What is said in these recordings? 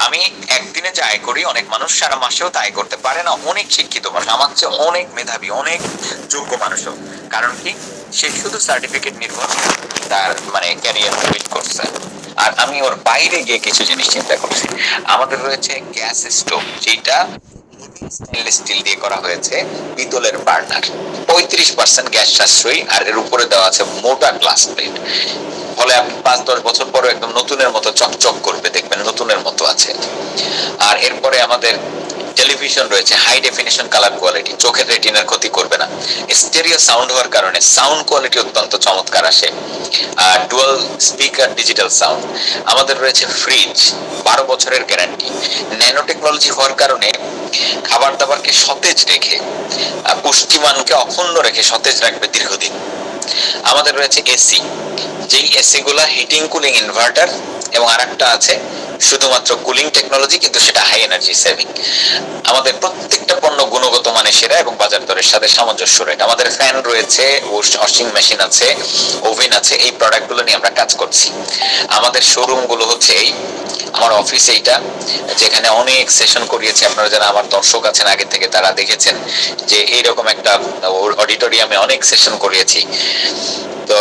আমি একদিনে যে আয় করি অনেক মানুষ সারা মাসেও তা আয় করতে পারে না। অনেক শিক্ষিত মানুষ, আমার চেয়ে অনেক মেধাবী, অনেক যোগ্য মানুষও। কারণ কি, সে শুধু সার্টিফিকেট নির্ভর তার মানে ক্যারিয়ার বিল্ড করছে। আর আমি ওর বাইরে গিয়ে কিছু জিনিস চিন্তা করছি। আমাদের রয়েছে গ্যাস স্টোভ, যেটা স্টেনলেস স্টিল দিয়ে করা হয়েছে, পিতলের বার্নার, 35% গ্যাস সাশ্রয়ী, আর এর উপরে দেওয়া আছে মোটা গ্লাস প্লেট। ফলে আপনি 5-10 বছর পরে একদম নতুনের মতো চকচক করবে, দেখবেন নতুনের মতো আছে। আর এরপরে আমাদের টেলিভিশন রয়েছে, হাই ডেফিনিশন কালার কোয়ালিটি, চোখের রেটিনার ক্ষতি করবে না। স্টেরিও সাউন্ড হওয়ার কারণে সাউন্ড কোয়ালিটি অত্যন্ত চমৎকার আসে। আর ডুয়াল স্পিকার ডিজিটাল সাউন্ড। আমাদের রয়েছে ফ্রিজ, 12 বছরের গ্যারান্টি। ন্যানো টেকনোলজি হওয়ার কারণে খাবার দাবারকে সতেজ রেখে, পুষ্টিমানকে অক্ষুণ্ণ রেখে সতেজ রাখবে দীর্ঘদিন। আমাদের রয়েছে এসি, যেই এসি গুলা হিটিং কুলিং ইনভার্টার, এবং আরেকটা আছে শুধুমাত্র কুলিং টেকনোলজি, কিন্তু সেটা হাই এনার্জি সেভিং। আমাদের প্রত্যেকটা পণ্য গুণগত মানে সেরা এবং বাজার দরের সাথে সামঞ্জস্য রেট। আমাদের ফ্যান রয়েছে, ওয়াশিং মেশিন আছে, ওভেন আছে, এই প্রোডাক্টগুলো নিয়ে আমরা কাজ করছি। আমাদের শোরুম গুলো হচ্ছে এই, আমার অফিস এইটা, যেখানে অনেক সেশন করিয়েছি। আপনারা যারা আমার দর্শক আছেন আগে থেকে, তারা দেখেছেন যে এইরকম একটা অডিটোরিয়ামে অনেক সেশন করিয়েছি। তো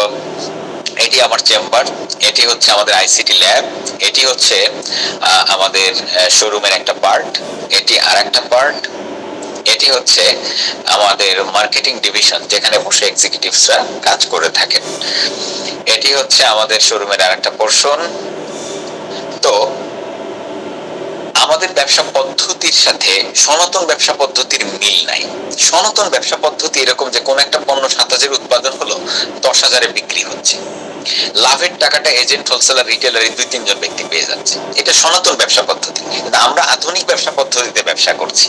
এটি আমার চেম্বার, এটি হচ্ছে আমাদের আইসিটি ল্যাব, এটি হচ্ছে আমাদের শোরুমের একটা পার্ট, এটি আর একটা পার্ট, এটি হচ্ছে আমাদের মার্কেটিং ডিভিশন, যেখানে বসে এক্সিকিউটিভসরা কাজ করে থাকেন। এটি হচ্ছে আমাদের শোরুমের আর একটা পোর্শন। তো আমাদের ব্যবসা পদ্ধতির সাথে সনাতন ব্যবসা পদ্ধতির মিল নাই। সনাতন ব্যবসা পদ্ধতি এরকম যে কোন একটা পণ্য 7,000 উৎপাদন হলো, 10,000-এ বিক্রি হচ্ছে, লাভের টাকাটা এজেন্ট, হোলসেলার, রিটেলার, 2-3 জন ব্যক্তি পেয়ে যাচ্ছে। এটা সনাতন ব্যবসা পদ্ধতি। কিন্তু আমরা আধুনিক ব্যবসা পদ্ধতিতে ব্যবসা করছি।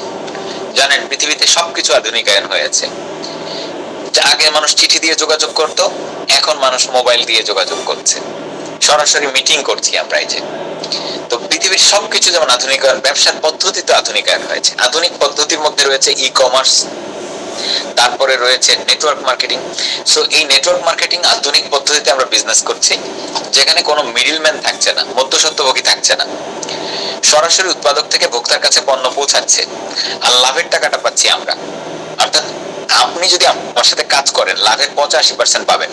জানেন, পৃথিবীতে সবকিছু আধুনিকায়ন হয়েছে। আগে মানুষ চিঠি দিয়ে যোগাযোগ করত, এখন মানুষ মোবাইল দিয়ে যোগাযোগ করছে, সরাসরি মিটিং করছি আমরা। এই যে, তো পৃথিবীর সবকিছু যেমন আধুনিকায়ন, ব্যবসার পদ্ধতি তো আধুনিকায়ন হয়েছে। আধুনিক পদ্ধতির মধ্যে রয়েছে ই কমার্স, তারপরে রয়েছে নেটওয়ার্ক মার্কেটিং। সো এই নেটওয়ার্ক মার্কেটিং আধুনিক পদ্ধতিতে আমরা বিজনেস করছি, যেখানে কোনো মিডলম্যান থাকছে না, মধ্যস্বত্বভোগী থাকছে না। সরাসরি উৎপাদক থেকে ভোক্তার কাছে পণ্য পৌঁছাচ্ছে, আর লাভের টাকাটা পাচ্ছি আমরা। অর্থাৎ আপনি যদি আমার সাথে কাজ করেন, লাভের 85% পাবেন।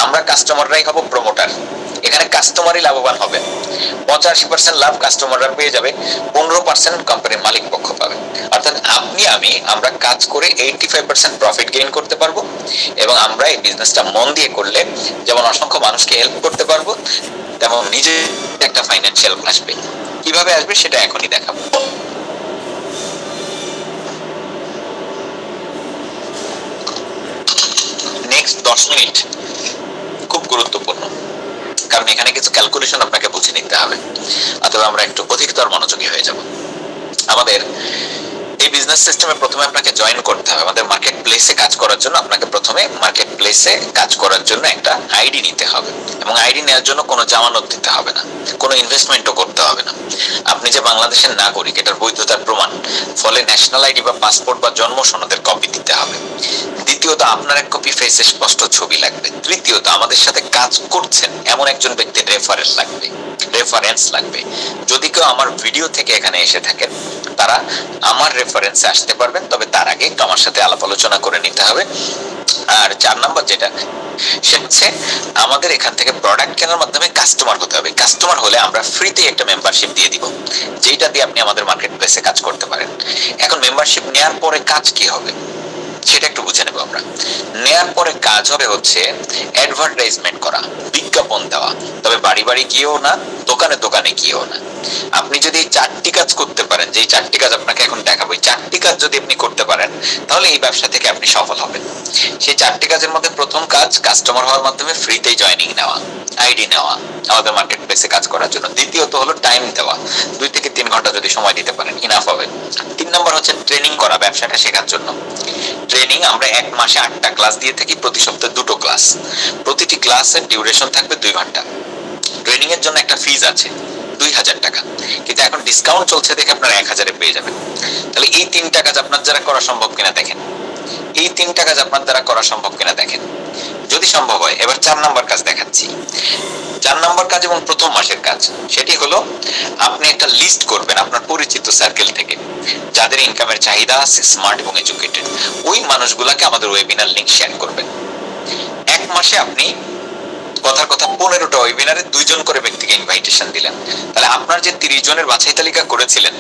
আমরা কাস্টমাররাই হব প্রমোটার, এখানে কাস্টমারই লাভবান হবে। 85% লাভ কাস্টমাররা পেয়ে যাবে, 15% কোম্পানির মালিক পক্ষ পাবে। অর্থাৎ আপনি আমরা কাজ করে 85% প্রফিট গেইন করতে পারবো, এবং আমরা এই বিজনেসটা মন দিয়ে করলে যেমন অসংখ্য মানুষকে হেল্প করতে পারবো, তেমন নিজে একটা ফাইন্যান্সিয়াল আসবে। কিভাবে আসবে সেটা এখনই দেখাবো। নেক্সট 10 মিনিট খুব গুরুত্বপূর্ণ, কারণ এখানে কিছু ক্যালকুলেশন আপনাকে বুঝে নিতে হবে, অথবা আমরা একটু অধিকতর মনোযোগী হয়ে যাব। আমাদের এই বিজনেস সিস্টেমে প্রথমে আপনাকে জয়েন করতে হবে। আমাদের মার্কেট প্লেসে কাজ করার জন্য আপনাকে প্রথমে মার্কেট প্লেসে কাজ করার জন্য একটা আইডি নিতে হবে, এবং আইডি নেওয়ার জন্য কোনো জামানত দিতে হবে না, কোনো ইনভেস্টমেন্টও করতে হবে না। আপনি যে বাংলাদেশের নাগরিক এটার বৈধতার প্রমাণ, ফলে ন্যাশনাল আইডি বা পাসপোর্ট বা জন্ম সনদের কপি দিতে হবে। দ্বিতীয়ত, আপনার এক কপি ফেসে স্পষ্ট ছবি লাগবে। তৃতীয়ত, আমাদের সাথে কাজ করছেন এমন একজন ব্যক্তির রেফারেন্স লাগবে। যদি কেউ আমার ভিডিও থেকে এখানে এসে থাকেন, তারা আমার রেফারেন্সে আসতে পারবেন, তবে তার আগে একটু আমার সাথে আলাপ আলোচনা করে নিতে হবে। আর 4 নাম্বার যেটা, সেটা হচ্ছে আমাদের এখান থেকে প্রোডাক্ট কেনার মাধ্যমে কাস্টমার হতে হবে। কাস্টমার হলে আমরা ফ্রিতে একটা মেম্বারশিপ দিয়ে দিব, যেটা দিয়ে আপনি আমাদের মার্কেট প্লেসে কাজ করতে পারেন। এখন মেম্বারশিপ নেওয়ার পরে কাজ কি হবে সেটা একটু বুঝে নেব আমরা। নেয়ার পরে কাজ হবে হচ্ছে অ্যাডভার্টাইজমেন্ট করা, বিজ্ঞাপন দেওয়া, তবে বাড়ি বাড়ি গিয়েও না, দোকানে দোকানে গিয়েও না। আপনি যদি এই 4টি কাজ করতে পারেন, যে 4টি কাজ আপনাকে এখন দেখাবো, এই 4টি কাজ যদি আপনি করতে পারেন, তাহলে এই ব্যবসা থেকে আপনি সফল হবেন। সেই 4টি কাজের মধ্যে প্রথম কাজ কাস্টমার হওয়ার মাধ্যমে ফ্রিতেই জয়েনিং নেওয়া, আইডি নেওয়া আমাদের মার্কেট প্লেসে কাজ করার জন্য। দ্বিতীয়ত হলো টাইম দেওয়া, 2 থেকে 3 ঘন্টা যদি সময় দিতে পারেন ইনাফ হবে। 3 নম্বর হচ্ছে ট্রেনিং করা, ব্যবসাটা শেখার জন্য। ট্রেনিং আমরা 1 মাসে 8টা ক্লাস দিয়ে থাকি, প্রতি সপ্তাহে 2টো ক্লাস। প্রতিটি ক্লাসের ডিউরেশন থাকবে 2 ঘন্টা। ট্রেনিং এর জন্য একটা ফিজ আছে 2000 টাকা, কিন্তু এখন ডিসকাউন্ট চলছে দেখে আপনারা 1000-এ পেয়ে যাবেন। তাহলে এই 3টা কাজ আপনার দ্বারা করা সম্ভব কিনা দেখেন, এই 3টা কাজ আপনার দ্বারা করা সম্ভব কিনা দেখেন। যদি সম্ভব হয়, এবার 4 নাম্বার কাজ দেখাচ্ছি। 4 নাম্বার কাজ এবং প্রথম মাসের কাজ, সেটি হলো আপনি একটা লিস্ট করবেন যাদের ইনকামের চাহিদা আছে, স্মার্ট এবং এডুকেটেড, ওই মানুষগুলাকে আমাদের ওয়েবিনার লিংক শেয়ার করবেন। এক মাসে আপনি কথার কথা 15টা ওয়েবিনারে 2 জন করে ব্যক্তিকে ইনভাইটেশন দিলেন, তাহলে আপনার যে 30 জনের বাছাই তালিকা করেছিলেন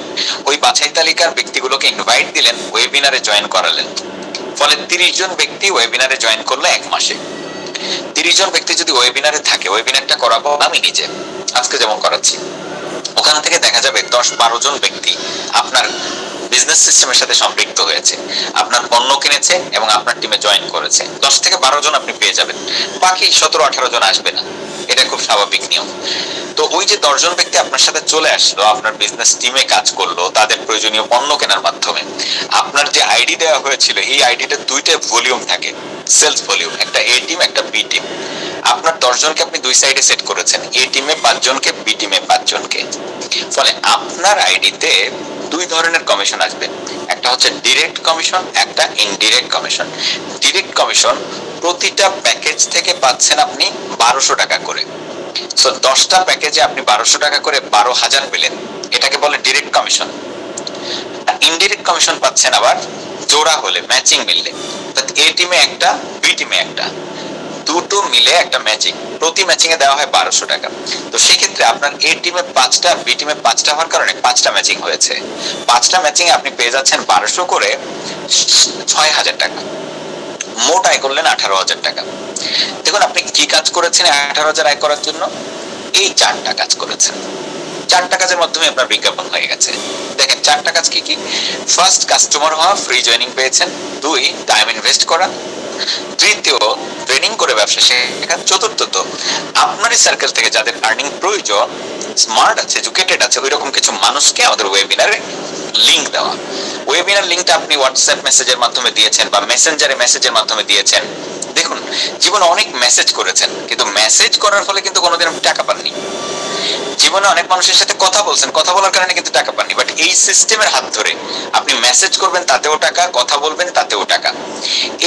ওই বাছাই তালিকার ব্যক্তিগুলোকে ইনভাইট দিলেন, ওয়েবিনারে জয়েন করালেন, ফলে 30 জন ব্যক্তি ওয়েবিনারে জয়েন করলো এক মাসে। 30 জন ব্যক্তি যদি ওয়েবিনারে থাকে, ওয়েবিনারটা করাবো আমি নিজে, আজকে যেমন করাচ্ছি, ওখান থেকে দেখা যাবে 10-12 জন ব্যক্তি আপনার বিজনেস সিস্টেমের সাথে সম্পৃক্ত হয়েছে, আপনার পণ্য কিনেছে এবং আপনার টিমে জয়েন করেছে। 10 থেকে 12 জন আপনি পেয়ে যাবেন, বাকি 17-18 জন আসবে না, এটা খুব স্বাভাবিক নিয়ম। তো ওই যে 10 জন ব্যক্তি আপনার সাথে চলে আসলো, আপনার বিজনেস টিমে কাজ করলো, তাদের প্রয়োজনীয় পণ্য কেনার মাধ্যমে আপনার যে আইডি দেওয়া হয়েছিল, এই আইডিটা 2টা ভলিউম থাকে, সেলস ভলিউম, একটা এ টিম একটা বি টিম। আপনার 10 জনকে আপনি 2 সাইডে সেট করেছেন, এ টিমে 5 জনকে, বি টিমে 5 জনকে, ফলে আপনার আইডিতে 2 ধরনের কমিশন আসবে, একটা হচ্ছে ডিরেক্ট কমিশন, একটা ইনডিরেক্ট কমিশন। ডিরেক্ট কমিশন প্রতিটা প্যাকেজ থেকে পাচ্ছেন আপনি 1200 টাকা করে, সো 10টা প্যাকেজে আপনি 1200 টাকা করে 12,000 পেলেন, এটাকে বলে ডিরেক্ট কমিশন। ইনডিরেক্ট কমিশন পাচ্ছেন আবার জোড়া হলে, ম্যাচিং মিললে, এ টিমে একটা বি টিমে একটা, দুটো মিলে একটা ম্যাচিং, প্রতি ম্যাচিং এ দেওয়া হয় 1200 টাকা। তো সেক্ষেত্রে আপনার এ টিমে 5টা, বি টিমে 5টা হওয়ার কারণে 5টা ম্যাচিং হয়েছে, 5টা ম্যাচিং এ আপনি পেয়ে যাচ্ছেন 1200 করে 6000 টাকা, মোট আয় করলেন 18,000 টাকা। দেখুন আপনি কি কাজ করেছেন 18,000 আয় করার জন্য, এই 4টা কাজ করেছেন। 4টা কাজের মাধ্যমে আপনার বিজ্ঞাপন হয়ে গেছে। দেখেন 4টা কাজ কি কি? ফার্স্ট, কাস্টমার হওয়া, ফ্রি জয়েনিং পেয়েছেন। 2, টাইম ইনভেস্ট করা। তৃতীয়, ট্রেনিং করে ব্যবসা শেখা। চতুর্থত, আপনারই সার্কেল থেকে যাদের আর্নিং প্রয়োজন, স্মার্ট আছে, এডুকেটেড আছে, ওই রকম কিছু মানুষকে আমাদের ওয়েবিনারে লিংক দেওয়া। ওয়েবিনার লিংকটা আপনি হোয়াটসঅ্যাপ মেসেজের মাধ্যমে দিয়েছেন বা মেসেঞ্জারে মেসেজের মাধ্যমে দিয়েছেন। দেখুন জীবনে অনেক মেসেজ করেছেন, কিন্তু মেসেজ করার ফলে কিন্তু কোনোদিন আপনি টাকা পাননি। জীবনে অনেক মানুষের সাথে কথা বলছেন, কথা বলার কারণে কিন্তু টাকা পাননি, বাট এই সিস্টেমের হাত ধরে আপনি মেসেজ করবেন, তাতেও টাকা, কথা বলবেন, তাতেও টাকা।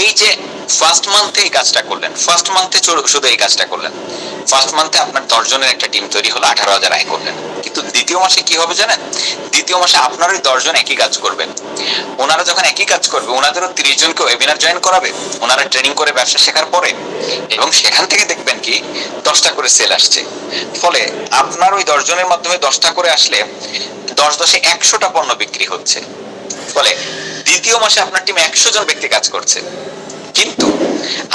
এই যে ফার্স্ট মান্থে এই কাজটা করলেন, ফার্স্ট মান্থে শুধু এই কাজটা করলেন, ফার্স্ট মান্থে আপনার 10 জনের একটা টিম তৈরি হলো, 18,000 আয় করলেন। কিন্তু দ্বিতীয় মাসে কি হবে জানেন? দ্বিতীয় মাসে আপনার ওই 10 জন একই কাজ করবেন। ওনারা যখন একই কাজ করবে, ওনাদেরও 30 জনকে ওয়েবিনার জয়েন করাবে, ওনারা ট্রেনিং করে ব্যবসা শেখার পরে, এবং সেখান থেকে দেখবেন কি 10টা করে সেল আসছে। ফলে আপনার ওই 10 জনের মাধ্যমে 10টা করে আসলে 10-10 100টা পণ্য বিক্রি হচ্ছে। ফলে দ্বিতীয় মাসে আপনার টিমে 100 জন ব্যক্তি কাজ করছে। কিন্তু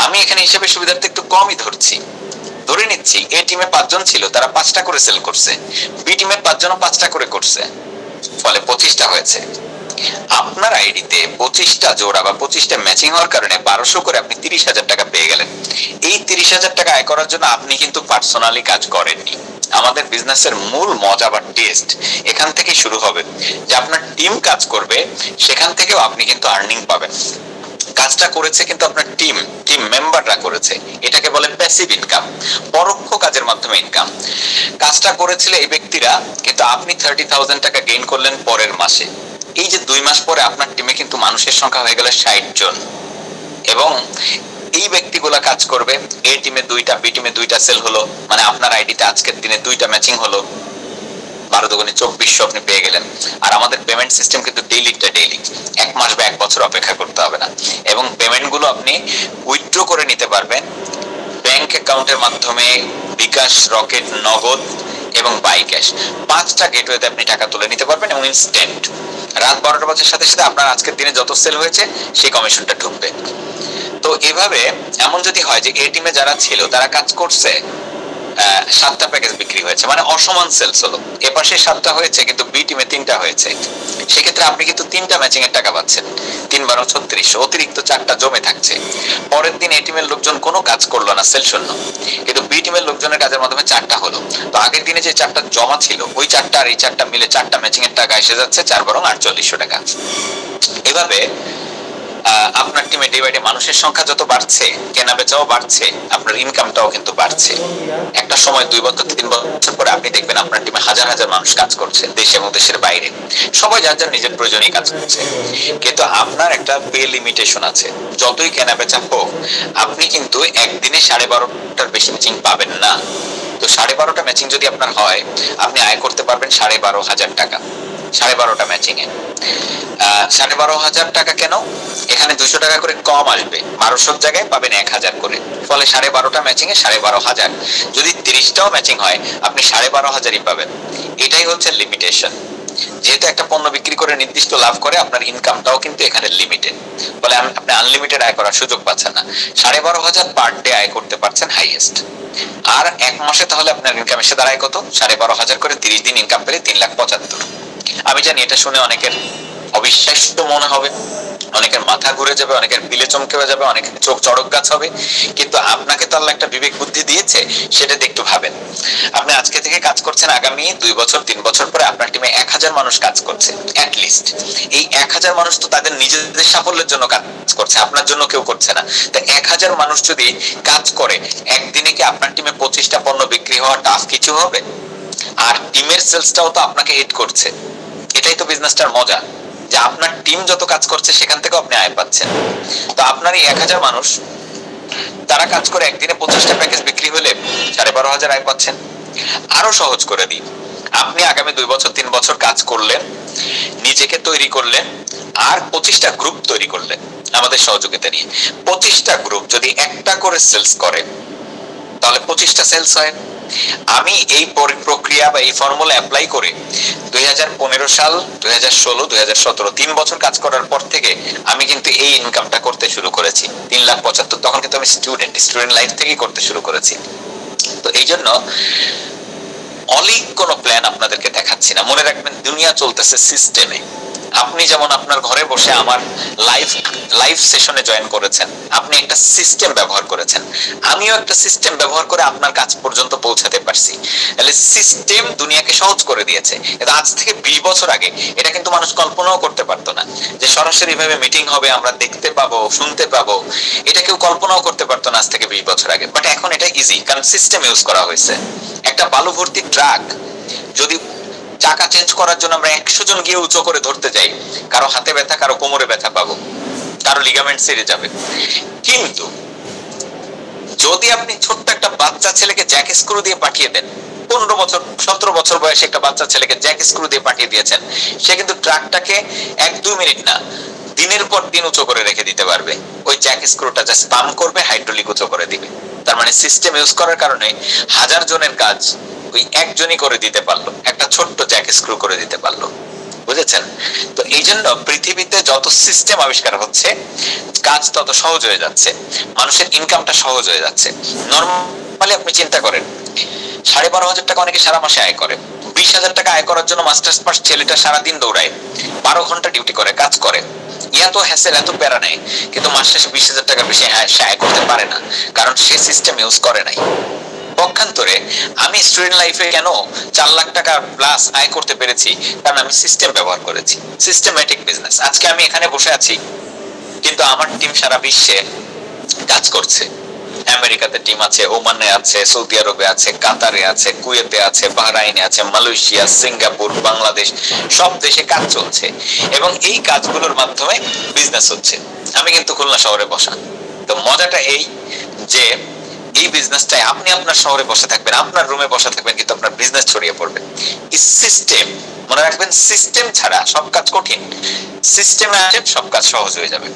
আমি এখানে হিসাবে সুবিধার্থে একটু কমই ধরছি, ধরে নিচ্ছি এ টিমে 5 জন ছিল, তারা 5টা করে সেল করছে, বি টিমের 5 জনও 5টা করে করছে, ফলে 25টা হয়েছে। আপনার আইডিতে 25টা জোড়া বা 25টা ম্যাচিং হওয়ার কারণে 1200 করে আপনি 30,000 টাকা পেয়ে গেলেন। এই 30,000 টাকা আয় করার জন্য আপনি কিন্তু পার্সোনালি কাজ করেননি। আমাদের বিজনেসের মূল মজা বা টেস্ট এখান থেকে শুরু হবে, যে আপনার টিম কাজ করবে, সেখান থেকেও আপনি কিন্তু আর্নিং পাবেন। কাজটা করেছে কিন্তু আপনার টিম মেম্বাররা করেছে, এটাকে বলে প্যাসিভ ইনকাম, পরোক্ষ কাজের মাধ্যমে ইনকাম। কাজটা করেছিল এই ব্যক্তিরা, কিন্তু আপনি 30,000 টাকা গেইন করলেন পরের মাসে। এই যে 2 মাস পরে আপনার টিমে কিন্তু মানুষের সংখ্যা হয়ে গেল 60 জন, এবং এই ব্যক্তিগুলা কাজ করবে। এ টিমে 2টা, বি টিমে 2টা সেল হলো, মানে আপনার আইডিতে আজকের দিনে 2টা ম্যাচিং হলো, 12 দুগুণে 2400 আপনি পেয়ে গেলেন। আর আমাদের পেমেন্ট সিস্টেম কিন্তু ডেইলি, 1 মাস বা 1 বছর অপেক্ষা করতে হবে না, এবং পেমেন্ট গুলো আপনি উইথড্র করে নিতে পারবেন ব্যাংক অ্যাকাউন্টের মাধ্যমে, বিকাশ, রকেট, নগদ এবং বাই ক্যাশ। 5টা গেটওয়েতে আপনি টাকা তুলে নিতে পারবেন, এবং ইনস্ট্যান্ট রাত 12টা বাজার সাথে সাথে আপনার আজকের দিনে যত সেল হয়েছে সেই কমিশনটা ঢুকবে। তো এভাবে এমন যদি হয় যে এ টিমে যারা ছিল তারা কাজ করছে, 7টা প্যাকেজ বিক্রি হয়েছে, মানে অসমান সেলস হলো, এ পাশে 7টা হয়েছে কিন্তু বি টিমে 3টা হয়েছে, সেক্ষেত্রে আপনি কিন্তু 3টা ম্যাচিং এর টাকা পাচ্ছেন, 3 × 3600, অতিরিক্ত 4টা জমে থাকছে। পরের দিন এ টিমের লোকজন কোনো কাজ করলো না, সেল শূন্য, কিন্তু বি টিমের লোকজনের কাজের মাধ্যমে 4টা হলো। তো আগের দিনে যে 4টা জমা ছিল, ওই 4টা আর এই 4টা মিলে 4টা ম্যাচিং এর টাকা এসে যাচ্ছে 4 × 4800 টাকা। এভাবে আপনার টিমে ডে বাই ডে মানুষের সংখ্যা যত বাড়ছে, কেনা বেচাও বাড়ছে, আপনার ইনকামটাও কিন্তু বাড়ছে। একটা সময় 2 বছর 3 বছর পরে আপনি দেখবেন আপনার টিমে হাজার হাজার মানুষ কাজ করছে, দেশে এবং দেশের বাইরে, সবাই যার যার নিজের প্রয়োজনে কাজ করছে। কিন্তু আপনার একটা পে লিমিটেশন আছে। যতই কেনা বেচা হোক, আপনি কিন্তু একদিনে 12.5টার বেশি ম্যাচিং পাবেন না। তো 12.5টা ম্যাচিং যদি আপনার হয়, আপনি আয় করতে পারবেন 12,500 টাকা 12.5টা ম্যাচিং এ। 12,500 টাকা কেন? এখানে 200 টাকা করে কম আসবে, 1200 জায়গায় পাবেন 1000 করে। ফলে 12.5টা ম্যাচিং এ 12,500। যদি 30টাও ম্যাচিং হয়, আপনি 12,500ই পাবেন। এটাই হচ্ছে লিমিটেশন। যেহেতু একটা পণ্য বিক্রি করে নির্দিষ্ট লাভ করে, আপনার ইনকামটাও কিন্তু এখানে লিমিটেড। ফলে আপনি আনলিমিটেড আয় করার সুযোগ পাচ্ছেন না। 12,500 পার ডে আয় করতে পারছেন হাইয়েস্ট। আর এক মাসে তাহলে আপনার ইনকাম এসে দাঁড়ায় কত? 12,500 করে 30 দিন ইনকাম পেলে 3,75,000। আমি জানি এটা শুনে অনেকের অবিশ্বাস্য মনে হবে, অনেকের মাথা ঘুরে যাবে, অনেকের পিলে চমকে যাবে, অনেকের চোখ চড়ক গাছ হবে। কিন্তু আপনাকে তো আল্লাহ একটা বিবেক বুদ্ধি দিয়েছে, সেটা একটু ভাবেন। আপনি আজকে থেকে কাজ করছেন, আগামী 2 বছর 3 বছর পরে আপনার টিমে 1000 মানুষ কাজ করছে অ্যাটলিস্ট। এই 1000 মানুষ তো তাদের নিজেদের সাফল্যের জন্য কাজ করছে, আপনার জন্য কেউ করছে না। তো 1000 মানুষ যদি কাজ করে, একদিনে কি আপনার টিমে 25টা পণ্য বিক্রি হওয়া টাফ কিছু হবে? আর টিমের সেলসটাও তো আপনাকে হিট করছে। এটাই তো বিজনেসটার মজা, যে আপনার টিম যত কাজ করছে সেখান থেকে আপনি আয় পাচ্ছেন। তো আপনার এই 1000 মানুষ তারা কাজ করে একদিনে 25টা প্যাকেজ বিক্রি হলে 12,500 আয় পাচ্ছেন। আরো সহজ করে দিই, আপনি আগামী 2 বছর 3 বছর কাজ করলেন, নিজেকে তৈরি করলেন, আর 25টা গ্রুপ তৈরি করলেন আমাদের সহযোগিতা নিয়ে। 25টা গ্রুপ যদি একটা করে সেলস করে, তাহলে 25টা সেলস হয়। আমি এই প্রক্রিয়া বা এই ফর্মুলা অ্যাপ্লাই করে 2015 সাল, 2016, 2017 3 বছর কাজ করার পর থেকে আমি কিন্তু এই ইনকামটা করতে শুরু করেছি 3,75,000। তখন কিন্তু আমি স্টুডেন্ট লাইফ থেকেই করতে শুরু করেছি। তো এই জন্য অলিক কোনো প্ল্যান আপনাদেরকে দেখাচ্ছি না। মনে রাখবেন, দুনিয়া চলতেছে সিস্টেমে। আপনি যেমন আপনার ঘরে বসে আমার লাইভ সেশনে জয়েন করেছেন, আপনি একটা সিস্টেম ব্যবহার করেছেন, আমিও একটা সিস্টেম ব্যবহার করে আপনার কাজ পর্যন্ত পৌঁছাতে পারছি। তাহলে সিস্টেম দুনিয়াকে সহজ করে দিয়েছে। এটা আজ থেকে 20 বছর আগে এটা কিন্তু মানুষ কল্পনাও করতে পারতো না, যে সরাসরি ভাবে মিটিং হবে, আমরা দেখতে পাবো, শুনতে পাবো। এটা কেউ কল্পনাও করতে পারতো না আজ থেকে 20 বছর আগে। বাট এখন এটা ইজি, কারণ সিস্টেম ইউজ করা হয়েছে। একটা বালু ভর্তি ট্রাক যদি চাকা চেঞ্জ করার জন্য আমরা 100 জন গিয়ে উঁচু করে ধরতে যাই, কারো হাতে ব্যথা, কারো কোমরে ব্যথা পাবো, কারো লিগামেন্ট ছিঁড়ে যাবে। কিন্তু যদি আপনি ছোট্ট একটা বাচ্চা ছেলেকে জ্যাক স্ক্রু দিয়ে পাঠিয়ে দেন, 15 বছর 17 বছর বয়সে একটা বাচ্চা ছেলেকে জ্যাক স্ক্রু দিয়ে পাঠিয়ে দিয়েছেন, সে কিন্তু ট্রাকটাকে 1-2 মিনিট না, দিনের পর দিন উঁচু করে রেখে দিতে পারবে। ওই জ্যাক স্ক্রুটা জাস্ট পাম্প করবে, হাইড্রোলিক উঁচু করে দিবে। তার মানে সিস্টেম ইউজ করার কারণে 1000 জনের কাজ ওই একজনই করে দিতে পারলো, একটা ছোট্ট জ্যাক স্ক্রু করে দিতে পারলো। বুঝেছেন? তো এই জন্য পৃথিবীতে যত সিস্টেম আবিষ্কার হচ্ছে, কাজ তত সহজ হয়ে যাচ্ছে, মানুষের ইনকামটা সহজ হয়ে যাচ্ছে। নরমালি আপনি চিন্তা করেন, 12,500 টাকা অনেকে সারা মাসে আয় করে। 20,000 টাকা আয় করার জন্য মাস্টার্স পাস ছেলেটা সারাদিন দৌড়ায়, 12 ঘন্টা ডিউটি করে, কাজ করে, এত হ্যাসেল, এত প্যারা নেই, কিন্তু মাস শেষে 20,000 টাকার বেশি সে আয় করতে পারে না, কারণ সে সিস্টেম ইউজ করে নাই। পক্ষান্তরে আমি স্টুডেন্ট লাইফে কেন 4 লাখ টাকা প্লাস আয় করতে পেরেছি? কারণ আমি সিস্টেম ব্যবহার করেছি, সিস্টেমেটিক বিজনেস। আজকে আমি এখানে বসে আছি, কিন্তু আমার টিম সারা বিশ্বে কাজ করছে। আমেরিকাতে টিম আছে, ওমানে আছে, সৌদি আরবে আছে, কাতারে আছে, কুয়েতে আছে, বাহরাইনে আছে, মালয়েশিয়া, সিঙ্গাপুর, বাংলাদেশ, সব দেশে কাজ চলছে এবং এই কাজগুলোর মাধ্যমে বিজনেস হচ্ছে। আমি কিন্তু খুলনা শহরে বসা। তো মজাটা এই যে এই বিজনেসটাই আপনি আপনার শহরে বসে থাকবেন, আপনার রুমে বসে থাকবেন, কিন্তু আপনার বিজনেস ছড়িয়ে পড়বে। এই সিস্টেম মনে রাখবেন, সিস্টেম ছাড়া সব কাজ কঠিন, সিস্টেমে আসে সব কাজ সহজ হয়ে যাবে।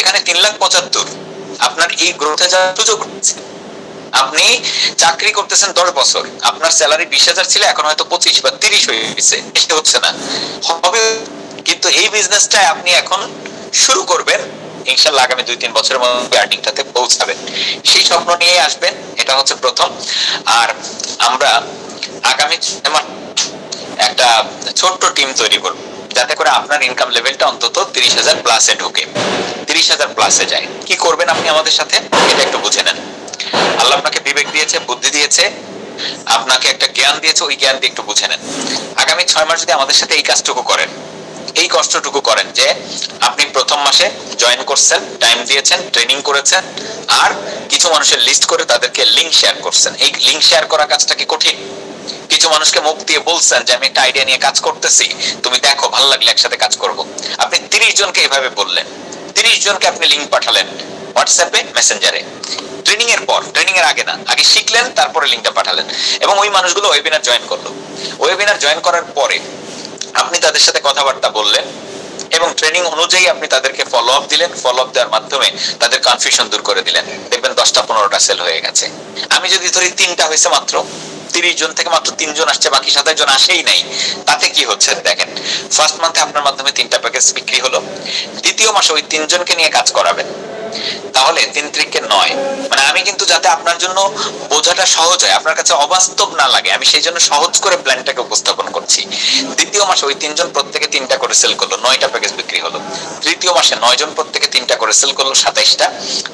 এখানে 3,75,000 আপনার এই গ্রোথে যাওয়ার সুযোগ আছে। আপনি চাকরি করতেছেন 10 বছর, আপনার স্যালারি 20,000 ছিল, এখন হয়তো 25 বা 30 হয়ে গেছে, এটা হচ্ছে না, হবে। কিন্তু এই বিজনেসটাই আপনি এখন শুরু করবেন, ইনশাআল্লাহ আগামী 2-3 বছরের মধ্যে আর্নিংটাতে পৌঁছাবেন। সেই স্বপ্ন নিয়ে আসবেন, এটা হচ্ছে প্রথম। আর আমরা আগামী একটা ছোট্ট টিম তৈরি করব, যাতে করে আপনার ইনকাম লেভেলটা অন্তত 30,000 প্লাসে ঢোকে, 30,000 প্লাসে যায়। কি করবেন আপনি আমাদের সাথে, এটা একটু বুঝে নেন। আল্লাহ আপনাকে বিবেক দিয়েছে, বুদ্ধি দিয়েছে, আপনাকে একটা জ্ঞান দিয়েছে, ওই জ্ঞান দিয়ে একটু বুঝে নেন। আগামী 6 মাস যদি আমাদের সাথে এই কাজটুকু করেন, এই কষ্টটুকু করেন যে আপনি প্রথম মাসে জয়েন করছেন, টাইম দিয়েছেন, ট্রেনিং করেছেন, আর কিছু মানুষের লিস্ট করে তাদেরকে লিংক শেয়ার করছেন। এই লিংক শেয়ার করা কাজটা কি কঠিন? কিছু মানুষকে মুখ দিয়ে বলছেন যে আমি একটা আইডিয়া নিয়ে কাজ করতেছি, তুমি দেখো, ভালো লাগলে একসাথে কাজ করব। আপনি 30 জনকে এভাবে বললেন, 30 জনকে আপনি লিংক পাঠালেন হোয়াটসঅ্যাপে, মেসেঞ্জারে। ট্রেনিং এর পর, ট্রেনিং এর আগে না, আগে শিখলেন তারপরে লিংকটা পাঠালেন, এবং ওই মানুষগুলো ওয়েবিনার জয়েন করলো। ওয়েবিনার জয়েন করার পরে আপনি তাদের সাথে কথাবার্তা বললেন এবং ট্রেনিং অনুযায়ী আপনি তাদেরকে ফলো আপ দিলেন। ফলো আপ দেওয়ার মাধ্যমে তাদের কনফিউশন দূর করে দিলেন। দেখবেন 10টা-15টা সেল হয়ে গেছে। আমি যদি ধরি 3টা হয়েছে মাত্র, 30 জন থেকে মাত্র 3 জন আসছে, বাকি 27 জন আসেই নাই, তাতে কি হচ্ছে দেখেন। ফার্স্ট মান্থে আপনার মাধ্যমে 3টা প্যাকেজ বিক্রি হলো। দ্বিতীয় মাসে ওই 3 জনকে নিয়ে কাজ করাবেন, তাহলে 3 × 9, মানে আমি কিন্তু যাতে আপনার জন্য বোঝাটা সহজ হয়, আপনার কাছে অবাস্তব না লাগে, আমি সেই জন্য সহজ করে প্ল্যানটাকে উপস্থাপন করছি। দ্বিতীয় মাসে ওই 3 জন প্রত্যেকে 3টা করে সেল করলো, 9টা প্যাকেজ বিক্রি হলো। তৃতীয় মাসে 9 জন প্রত্যেকে 3টা করে সেল করলো, 27টা।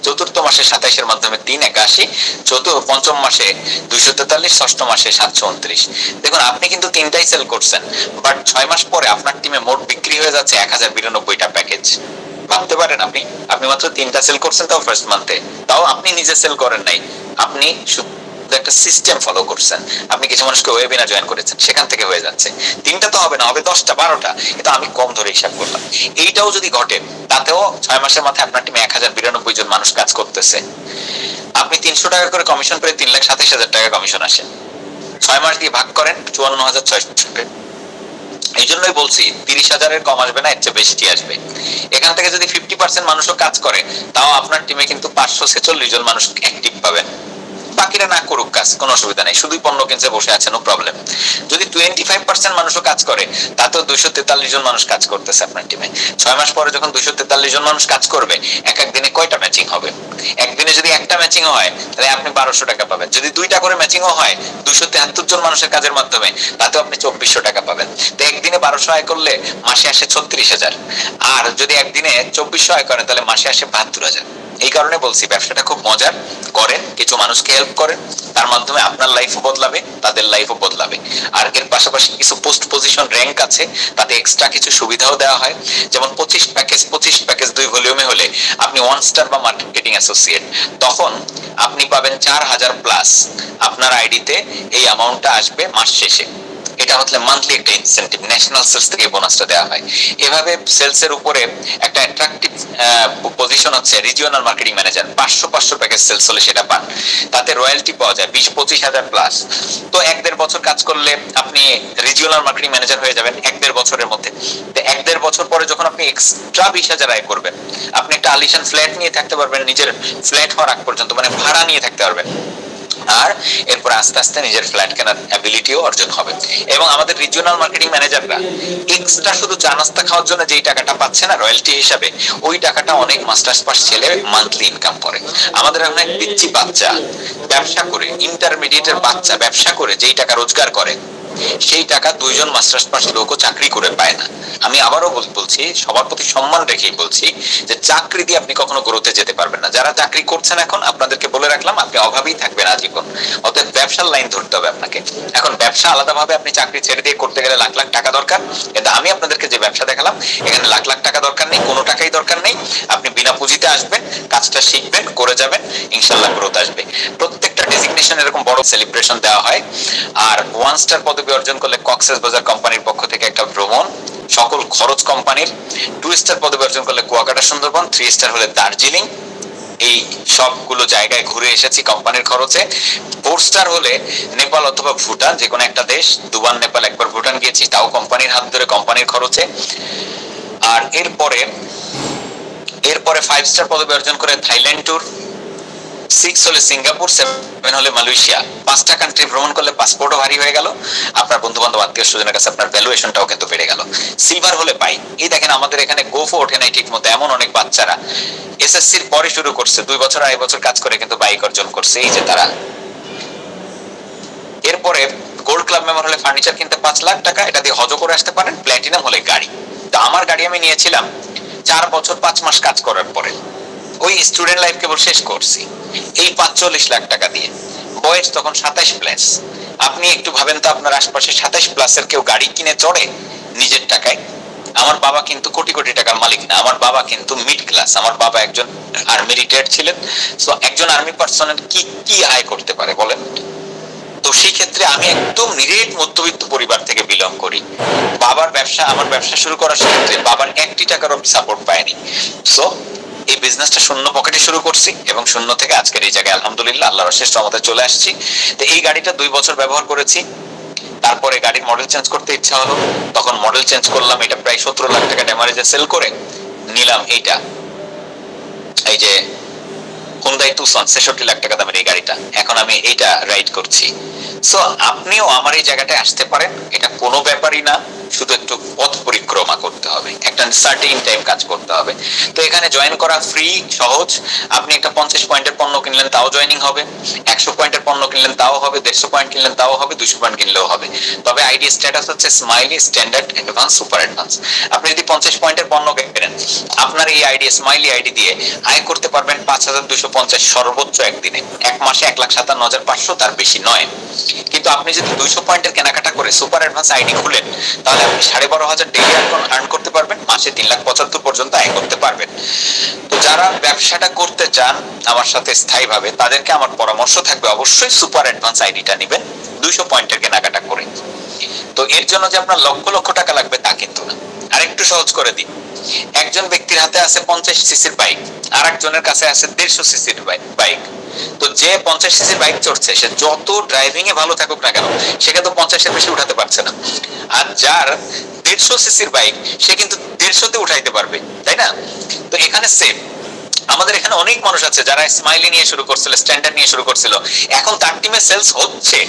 চতুর্থ মাসে 27 এর মাধ্যমে 3 81, পঞ্চম মাসে 243, ষষ্ঠ মাসে 729। দেখুন আপনি কিন্তু 3টাই সেল করছেন, বাট 6 মাস পরে আপনার টিমে মোট বিক্রি হয়ে যাচ্ছে 1092টা প্যাকেজ। ভাবতে পারেন আপনি মাত্র 3টা সেল করছেন, তাও ফার্স্ট মান্থে, তাও আপনি নিজে সেল করেন নাই, আপনি শুধু একটা সিস্টেম ফলো করছেন। আপনি কিছু মানুষকে ওয়েবিনার জয়েন করেছেন, সেখান থেকে হয়ে যাচ্ছে। 3টা তো হবে না, হবে 10টা 12টা, কিন্তু আমি কম ধরে হিসাব করলাম। এইটাও যদি ঘটে, তাতেও 6 মাসের মাথায় আপনার টিমে 1092 জন মানুষ কাজ করতেছে। আপনি 300 টাকা করে কমিশন পেয়ে 3,27,000 টাকা কমিশন আসে। 6 মাস দিয়ে ভাগ করেন, 54,600। এই জন্যই বলছি 30,000-এর কম আসবে না, এর চেয়ে বেশি আসবে। এখান থেকে যদি 50% মানুষও কাজ করে, তাও আপনার টিমে কিন্তু 546 জন মানুষ অ্যাক্টিভ পাবেন। বাকিরা না করুক কাজ, কোনো অসুবিধা নেই, শুধুই পণ্য কিনছে বসে আছে, নো প্রবলেম। যদি 25% মানুষও কাজ করে, তাতেও 243 জন মানুষ কাজ করতেছে আপনার টিমে। 6 মাস পরে যখন 243 জন মানুষ কাজ করবে, এক দিনে কয়টা ম্যাচিং হবে? একদিনে যদি একটা ম্যাচিং হয়, তাহলে আপনি 1200 টাকা পাবেন। যদি 2টা করে ম্যাচিংও হয় 273 জন মানুষের কাজের মাধ্যমে, তাতেও আপনি 2400 টাকা পাবেন। তো একদিনে 1200 আয় করলে মাসে আসে 36,000, আর যদি একদিনে 2400 আয় করেন, তাহলে মাসে আসে 72,000। এই কারণে বলছি ব্যবসাটা খুব মজার, করেন, কিছু মানুষকে হেল্প করেন, তার মাধ্যমে আপনার লাইফও বদলাবে, তাদের লাইফও বদলাবে। আর এর পাশাপাশি কিছু পোস্ট পজিশন র্যাঙ্ক আছে, তাতে এক্সট্রা কিছু সুবিধাও দেওয়া হয়। যেমন 25 প্যাকেজ 2 ভলিউমে হলে আপনি 1 স্টার বা মার্কেটিং অ্যাসোসিয়েট, তখন আপনি পাবেন 4000 প্লাস আপনার আইডিতে। এই অ্যামাউন্টটা আসবে মাস শেষে। এটা হচ্ছে মান্থলি একটা ইনসেন্টিভ, ন্যাশনাল সেলস থেকে বোনাসটা দেওয়া হয়। এভাবে সেলসের উপরে একটা অ্যাট্রাকটিভ পজিশন হচ্ছে regional marketing manager. 500 package sales হলে সেটা পান, তাতে রয়্যালটি পাওয়া যায় 20-25,000 প্লাস। তো 1-1.5 বছর কাজ করলে আপনি রিজিওনাল মার্কেটিং ম্যানেজার হয়ে যাবেন 1-1.5 বছরের মধ্যে। তো 1-1.5 বছর পরে যখন আপনি এক্সট্রা 20,000 আয় করবেন, আপনি একটা আলিশান ফ্ল্যাট নিয়ে থাকতে পারবেন, নিজের ফ্ল্যাট হওয়ার আগ পর্যন্ত, মানে ভাড়া নিয়ে থাকতে পারবেন। আর এরপর আস্তে আস্তে নিজের ফ্ল্যাট কেনার অ্যাবিলিটিও অর্জন হবে। এবং আমাদের রিজিওনাল মার্কেটিং ম্যানেজাররা এক্সট্রা শুধু চা নাস্তা খাওয়ার জন্য যেই টাকাটা পাচ্ছে না রয়্যালটি হিসাবে, ওই টাকাটা অনেক মাস্টার্স পাস ছেলে মান্থলি ইনকাম করে। আমাদের অনেক পিচ্চি বাচ্চা ব্যবসা করে, ইন্টারমিডিয়েটের বাচ্চা ব্যবসা করে যেই টাকা রোজগার করে, সেই টাকা 2 জন মাস্টার্স পাস লোকও চাকরি করে পায় না। আমি আবারও বলছি, সবার প্রতি সম্মান রেখেই বলছি, যে চাকরি দিয়ে আপনি কখনো গ্রোথে যেতে পারবেন না। যারা চাকরি করছেন এখন, আপনাদেরকে বলে রাখলাম, আপনি অভাবেই থাকবেন আজীবন। অতএব ব্যবসার লাইন ধরতে হবে আপনাকে। এখন ব্যবসা আলাদাভাবে আপনি চাকরি ছেড়ে দিয়ে করতে গেলে লাখ লাখ টাকা দরকার, কিন্তু আমি আপনাদেরকে যে ব্যবসা দেখালাম, এখানে লাখ লাখ টাকা দরকার নেই, কোনো টাকাই দরকার নেই। আপনি বিনা পুঁজিতে আসবেন, কাজটা শিখবেন, করে যাবেন, ইনশাল্লাহ গ্রোথ আসবে। প্রত্যেকটা ডেজিগনেশন এরকম বড় সেলিব্রেশন দেওয়া হয়। আর 1 স্টার পদবি অর্জন করলে কক্সেস বাজার কোম্পানির পক্ষ থেকে একটা ভ্রমণ, সকল খরচ কোম্পানির। 2 স্টার পদবি অর্জন করলে কুয়াকাটা সুন্দরবন, 3 স্টার হলে দার্জিলিং। এই সবগুলো জায়গায় ঘুরে এসেছি কোম্পানির খরচে। 4 স্টার হলে নেপাল অথবা ভুটান, যে কোনো একটা দেশ, 2 বার নেপাল 1 বার ভুটান গিয়েছি, তাও কোম্পানির হাত ধরে, কোম্পানির খরচে। আর এরপরে 5 স্টার পদবি অর্জন করে থাইল্যান্ড ট্যুর, 6 হলে সিঙ্গাপুর, 7 হলে মালয়েশিয়া। 5টা কান্ট্রি ভ্রমণ করলে পাসপোর্টও ভারী হয়ে গেল, আপনার বন্ধু বান্ধব আত্মীয় স্বজনের কাছে আপনার ভ্যালুয়েশনটাও কিন্তু বেড়ে গেল। সিলভার হলে বাইক। এই দেখেন আমাদের এখানে গোফো ওঠে নাই ঠিক মতো, এমন অনেক বাচ্চারা এসএসসির পরে শুরু করছে, 2 বছর 2.5 বছর কাজ করে কিন্তু বাইক অর্জন করছে, এই যে তারা। এরপরে গোল্ড ক্লাব মেম্বার হলে ফার্নিচার কিনতে 5 লাখ টাকা, এটা দিয়ে হজও করে আসতে পারেন। প্ল্যাটিনাম হলে গাড়ি। তো আমার গাড়ি আমি নিয়েছিলাম 4 বছর 5 মাস কাজ করার পরে, ওই স্টুডেন্ট লাইফ কেবল শেষ করছি এই 45 লাখ টাকা দিয়ে। বয়স তখন 27 প্লাস। আপনি একটু ভাবেন তো, আপনার আশপাশে 27 প্লাসের কেউ গাড়ি কিনে চড়ে নিজের টাকায়? আমার বাবা কিন্তু কোটি কোটি টাকার মালিক না, আমার বাবা কিন্তু মিড ক্লাস, আমার বাবা একজন আর্মি রিটায়ার্ড ছিলেন। সো একজন আর্মি পার্সনের কি কি আয় করতে পারে বলেন? তো সেই ক্ষেত্রে আমি একদম নিরেট মধ্যবিত্ত পরিবার থেকে বিলং করি। বাবার ব্যবসা, আমার ব্যবসা শুরু করার ক্ষেত্রে বাবার 1 টাকারও সাপোর্ট পায়নি। সো এই বিজনেসটা শূন্য পকেটে শুরু করছি এবং শূন্য থেকে আজকের এই জায়গায় আলহামদুলিল্লাহ আল্লাহর অশেষ রহমতে চলে আসছি। তো এই গাড়িটা 2 বছর ব্যবহার করেছি, তারপরে গাড়ির মডেল চেঞ্জ করতে ইচ্ছা হলো, তখন মডেল চেঞ্জ করলাম। এটা প্রায় 17 লাখ টাকা ড্যামারেজে সেল করে নিলাম এইটা, এই যে হুন্ডাই তুসন 66 লাখ টাকা দামের এই গাড়িটা, এখন আমি এইটা রাইড করছি। সো আপনিও আমার এই জায়গাটায় আসতে পারেন, এটা কোনো ব্যাপারই না, শুধু একটু পথ পরিক্রমা করতে হবে, একটা সার্টেন টাইম কাজ করতে হবে। তো এখানে জয়েন করা ফ্রি, সহজ। আপনি একটা 50 পয়েন্টের পণ্য কিনলেন তাও জয়েনিং হবে, 100 পয়েন্টের পণ্য কিনলেন তাও হবে, 150 পয়েন্ট কিনলেন তাও হবে, 200 পয়েন্ট কিনলেও হবে। তবে আইডি স্ট্যাটাস হচ্ছে smiley, standard, advance, super advance. আপনি যদি 50 পয়েন্টের পণ্য কেনেন, আপনার এই আইডি স্মাইলি আইডি দিয়ে আয় করতে পারবেন 5250 সর্বোচ্চ একদিনে, এক মাসে 1,57,500, তার বেশি নয়। কিন্তু আপনি যদি 200 পয়েন্টের কেনাকাটা করে সুপার অ্যাডভান্স আইডি খুলেন, তাহলে আপনি 12,500 ডেইলি আর্ন করতে পারবেন, মাসে 3,75,000 পর্যন্ত আয় করতে পারবেন। তো যারা ব্যবসাটা করতে চান আমার সাথে স্থায়ীভাবে, তাদেরকে আমার পরামর্শ থাকবে অবশ্যই সুপার অ্যাডভান্স আইডিটা নেবেন 200 পয়েন্টের কেনাকাটা করে। তো এর জন্য যে আপনার লক্ষ লক্ষ টাকা লাগবে তা কিন্তু না। আরেকটু সহজ করে দিই, একজন ব্যক্তির হাতে আছে 50 সিসির বাইক, আর একজনের কাছে আছে 150 সিসির বাইক। তো যে 50 সিসির বাইক চড়ছে, সে যত ড্রাইভিং এ ভালো থাকুক না কেন, সে কিন্তু 50 এর বেশি উঠাতে পারছে না। আর যার 150 সিসির বাইক, সে কিন্তু 150 তে উঠাইতে পারবে, তাই না? তো এখানে সেম, আমাদের এখানে অনেক মানুষ আছে যারা স্মাইলি নিয়ে শুরু করছিল, স্ট্যান্ডার্ড নিয়ে শুরু করছিল, এখন তার টিমে সেলস হচ্ছে,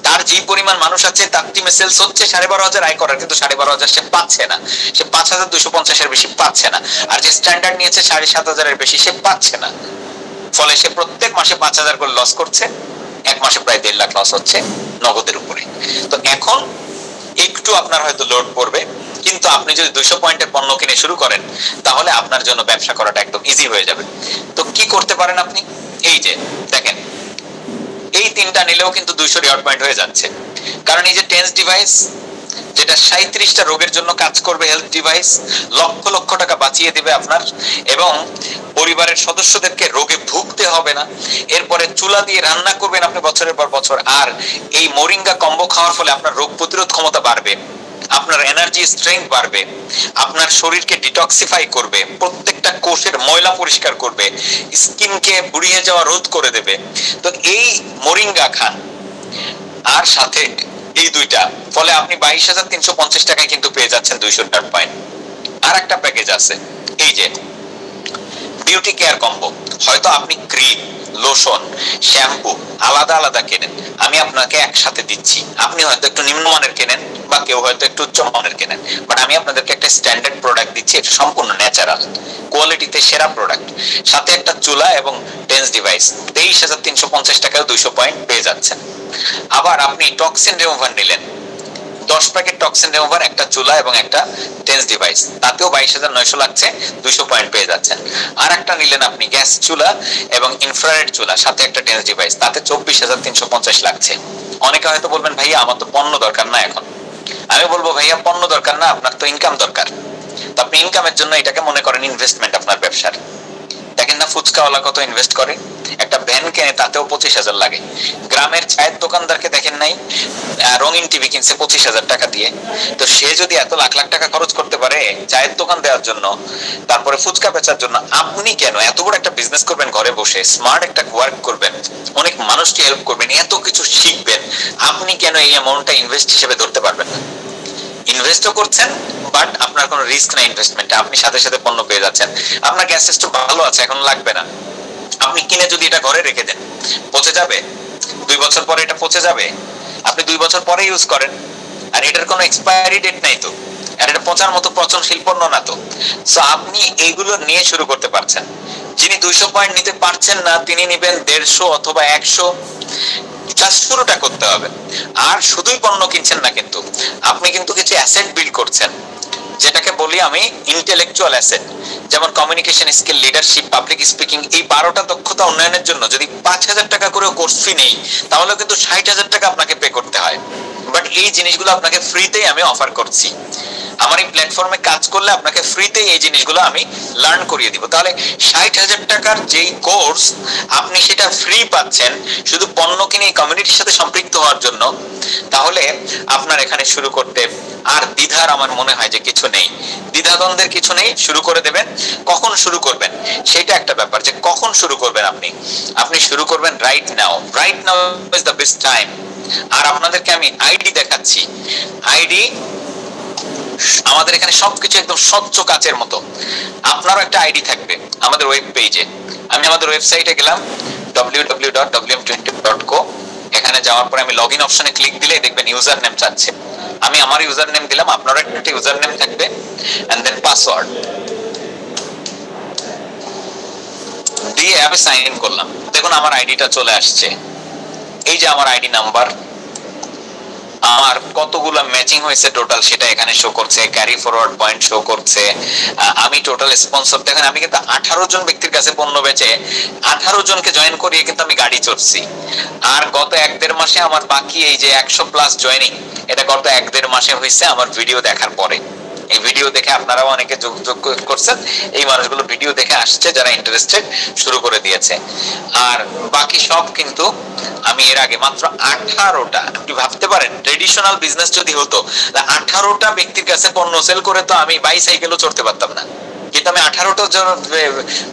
তার যে পরিমাণ মানুষ আছে তার টিমে সেলস হচ্ছে 12,500 আয় করার, কিন্তু 12,500 সে পাচ্ছে না, সে 5,250 এর বেশি পাচ্ছে না। আর যে স্ট্যান্ডার্ড নিয়েছে 7,500 এর বেশি, সে পাচ্ছে না। ফলে সে প্রত্যেক মাসে 5,000 করে লস করছে, এক মাসে প্রায় 1.5 লাখ লস হচ্ছে নগদের উপরে। তো এখন একটু আপনার হয়তো লোড পড়বে, কিন্তু আপনি যদি 200 পয়েন্টের পণ্য কিনে শুরু করেন, তাহলে আপনার জন্য ব্যবসা করাটা একদম ইজি হয়ে যাবে। তো কি করতে পারেন আপনি? এই যে দেখেন, এই 3টা নিলেও কিন্তু 200 রিওয়ার্ড পয়েন্ট হয়ে যাচ্ছে। কারণ এই যে টেন্স ডিভাইস, যেটা 37টা রোগের জন্য কাজ করবে, হেলথ ডিভাইস, লক্ষ লক্ষ টাকা বাঁচিয়ে দিবে আপনার, এবং পরিবারের সদস্যদেরকে রোগে ভুগতে হবে না। এরপরে চুলা দিয়ে রান্না করবেন আপনি বছরের পর বছর, আর এই মোরিঙ্গা কম্বো খাওয়ার ফলে আপনার রোগ প্রতিরোধ ক্ষমতা বাড়বে, আপনার এনার্জি স্ট্রেংথ বাড়বে, আপনার শরীরকে ডিটক্সিফাই করবে, প্রত্যেকটা কোষের ময়লা পরিষ্কার করবে, স্কিনকে বুড়িয়ে যাওয়া রোধ করে দেবে। তো এই মোরিঙ্গা খান আর সাথে এই দুইটা, ফলে আপনি 22,350 টাকায় কিন্তু পেয়ে যাচ্ছেন 200 রিওয়ার্ড পয়েন্ট। আর একটা প্যাকেজ আছে, এই যে বিউটি কেয়ার কম্বো। হয়তো আপনি ক্রিম, লোশন, শ্যাম্পু আলাদা আলাদা কেনেন, আমি আপনাকে একসাথে দিচ্ছি। আপনি হয়তো একটু নিম্নমানের কেনেন বা কেউ হয়তো একটু উচ্চমানের কেনেন, বাট আমি আপনাদেরকে একটা স্ট্যান্ডার্ড প্রোডাক্ট দিচ্ছি, এটা সম্পূর্ণ ন্যাচারাল কোয়ালিটিতে সেরা প্রোডাক্ট, সাথে একটা চুলা এবং টেন্স ডিভাইস। 23,350 টাকায় 200 পয়েন্ট পেয়ে যাচ্ছেন। আবার আপনি টক্সিন রিমুভার নিলেন, 10 প্যাকেট টক্সিন রিমুভার, একটা চুলা এবং একটা টেন্স ডিভাইস, তাতেও 22,900 লাগছে, 200 পয়েন্ট পেয়ে যাচ্ছেন। আর একটা নিলেন আপনি গ্যাস চুলা এবং ইনফ্রারেড চুলা, সাথে একটা টেন্স ডিভাইস, তাতে 24,350 লাগছে। অনেকে হয়তো বলবেন ভাইয়া আমার তো পণ্য দরকার না এখন। আমি বলবো ভাইয়া পণ্য দরকার না, আপনার তো ইনকাম দরকার। তো আপনি ইনকামের জন্য এটাকে মনে করেন ইনভেস্টমেন্ট আপনার ব্যবসার। দেখেন না ফুচকাওয়ালা কত ইনভেস্ট করে, একটা ভ্যান কেনে তাতেও 25,000 লাগে। গ্রামের চায়ের দোকানদারকে দেখেন নাই, রঙিন টিভি কিনছে 25,000 টাকা দিয়ে। তো সে যদি এত লাখ লাখ টাকা খরচ করতে পারে চায়ের দোকান দেওয়ার জন্য, তারপরে ফুচকা বেচার জন্য, আপনি কেন এত বড় একটা বিজনেস করবেন ঘরে বসে, স্মার্ট একটা ওয়ার্ক করবেন, অনেক মানুষকে হেল্প করবেন, এত কিছু শিখবেন, আপনি কেন এই অ্যামাউন্টটা ইনভেস্ট হিসেবে ধরতে পারবেন না? ইনভেস্টও করছেন, বাট আপনার কোনো রিস্ক নাই ইনভেস্টমেন্টে, আপনি সাথে সাথে পণ্য পেয়ে যাচ্ছেন। আপনার গ্যাস স্টোভ ভালো আছে, এখন লাগবে না, আপনি কিনে যদি এটা ঘরে রেখে দেন, পচে যাবে, 2 বছর পরে এটা পচে যাবে, আপনি 2 বছর পরে ইউজ করেন, আর এটার কোনো এক্সপায়ারি ডেট নাই তো, আর এটা পচার মতো পচনশীল পণ্য না তো। সো আপনি এইগুলো নিয়ে শুরু করতে পারছেন। যিনি 200 পয়েন্ট নিতে পারছেন না, তিনি নিবেন 150 অথবা 100, জাস্ট শুরুটা করতে হবে। আর শুধুই পণ্য কিনছেন না, কিন্তু আপনি কিন্তু কিছু অ্যাসেট বিল্ড করছেন, যেটাকে বলি আমি ইন্টেলেকচুয়াল অ্যাসেট, যেমন communication skill, leadership, public speaking. এই 12টা দক্ষতা উন্নয়নের জন্য যদি 5,000 টাকা করে কোর্স ফি নেই, তাহলে কিন্তু 60,000 টাকা আপনাকে পে করতে হয়। বাট এই জিনিসগুলো আপনাকে ফ্রিতেই আমি অফার করছি। আমার এই প্ল্যাটফর্মে কাজ করলে আপনাকে ফ্রিতে এই জিনিসগুলো আমি লার্ন করিয়ে দিব। তাহলে 60,000 টাকার যেই কোর্স আপনি সেটা ফ্রি পাচ্ছেন শুধু পণ্য কিনে কমিউনিটির সাথে সম্পৃক্ত হওয়ার জন্য, তাহলে আপনার এখানে শুরু করতে আর দ্বিধার আমার মনে হয় যে কিছু নেই, দ্বিধাদ্বন্দ্বের কিছু নেই, শুরু করে দেবেন। কখন শুরু করবেন সেটা একটা ব্যাপার, যে কখন শুরু করবেন আপনি শুরু করবেন right now is the best time. আর আপনাদেরকে আমি আইডি দেখাচ্ছি, আইডি আমাদের এখানে সবকিছু একদম স্বচ্ছ কাচের মতো। আপনারও একটা আইডি থাকবে আমাদের ওয়েব পেজে। আমি আমাদের ওয়েবসাইটে গেলাম www.wm20.co, এখানে যাওয়ার পরে আমি লগইন অপশনে ক্লিক দিলে দেখবেন ইউজার নেম চাচ্ছে। আমি আমার ইউজার নেম দিলাম, আপনারও একটা ইউজার নেম থাকবে, এন্ড দেন পাসওয়ার্ড দিয়ে আমি সাইন ইন করলাম। দেখুন আমার আইডিটা চলে আসছে, এই যে আমার আইডি নাম্বার, আমার কতগুলো ম্যাচিং হয়েছে টোটাল সেটা এখানে শো করছে, ক্যারি ফরওয়ার্ড পয়েন্ট শো করছে। আমি টোটাল স্পন্সর দেখেন, আমি কিন্তু 18 জন ব্যক্তির কাছে পণ্য বেচে 18 জনকে জয়েন করিয়ে কিন্তু আমি গাড়ি চড়ছি। আর গত 1-1.5 মাসে আমার বাকি এই যে 100+ জয়েনিং, এটা গত 1-1.5 মাসে হয়েছে আমার ভিডিও দেখার পরে। এই ভিডিও দেখে আপনারাও অনেকে যোগ করছেন, এই মানুষগুলো ভিডিও দেখে আসছে যারা ইন্টারেস্টেড, শুরু করে দিয়েছে। আর বাকি সব কিন্তু আমি এর আগে মাত্র 18টা, আপনি ভাবতে পারেন ট্রেডিশনাল বিজনেস যদি হতো 18টা ব্যক্তির কাছে পণ্য সেল করে তো আমি বাইসাইকেলও চড়তে পারতাম না, কিন্তু আমি 18টা জন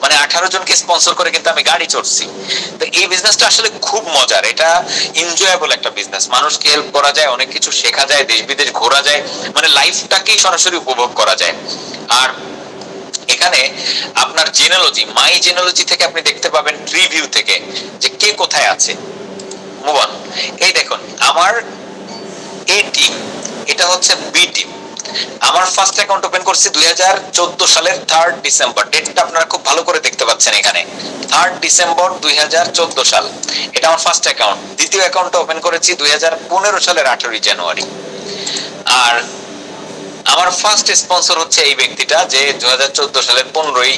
মানে 18 জনকে স্পন্সর করে কিন্তু আমি গাড়ি চড়ছি। তো এই বিজনেসটা আসলে খুব মজার, এটা এনজয়েবল একটা বিজনেস, মানুষকে হেল্প করা যায়, অনেক কিছু শেখা যায়, দেশ বিদেশ ঘোরা যায়, মানে লাইফটাকেই সরাসরি উপভোগ করা যায়। আর এখানে আপনার জেনেলজি, মাই জেনেলজি থেকে আপনি দেখতে পাবেন রিভিউ থেকে যে কে কোথায় আছে। মুভ অন, এই দেখুন আমার এ টিম, এটা হচ্ছে বি টিম। আমার ফার্স্ট অ্যাকাউন্ট ওপেন করছি 2014 সালের 3 ডিসেম্বর, ডেটটা আপনারা খুব ভালো করে দেখতে পাচ্ছেন এখানে, 3 ডিসেম্বর 2014 সাল, এটা আমার ফার্স্ট অ্যাকাউন্ট। দ্বিতীয় অ্যাকাউন্টটা ওপেন করেছি 2015 সালের 18 জানুয়ারি। আর আমার ফার্স্ট স্পন্সর হচ্ছে এই ব্যক্তিটা, যে 2014 সালের 15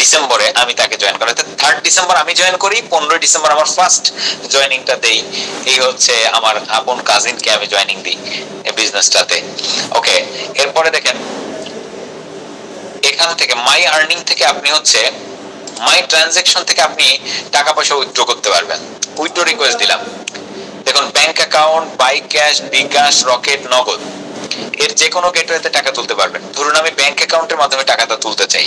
ডিসেম্বরে আমি তাকে জয়েন করি। 3 ডিসেম্বর আমি জয়েন করি, 15 ডিসেম্বর আমার ফার্স্ট জয়েনিংটা দেই। এই হচ্ছে আমার আপন কাজিনকে আমি জয়েনিং দিই এই বিজনেসটাতে। ওকে, এরপরে দেখেন এখান থেকে মাই আর্নিং থেকে আপনি হচ্ছে মাই ট্রানজাকশন থেকে আপনি টাকা পয়সা উইথড্র করতে পারবেন। উইথড্র রিকোয়েস্ট দিলাম, দেখুন bank account, by cash, bKash, Rocket, Nagad, এর যে কোনো গেটওয়েতে টাকা তুলতে পারবেন। ধরুন আমি ব্যাংক অ্যাকাউন্টের মাধ্যমে টাকাটা তুলতে চাই,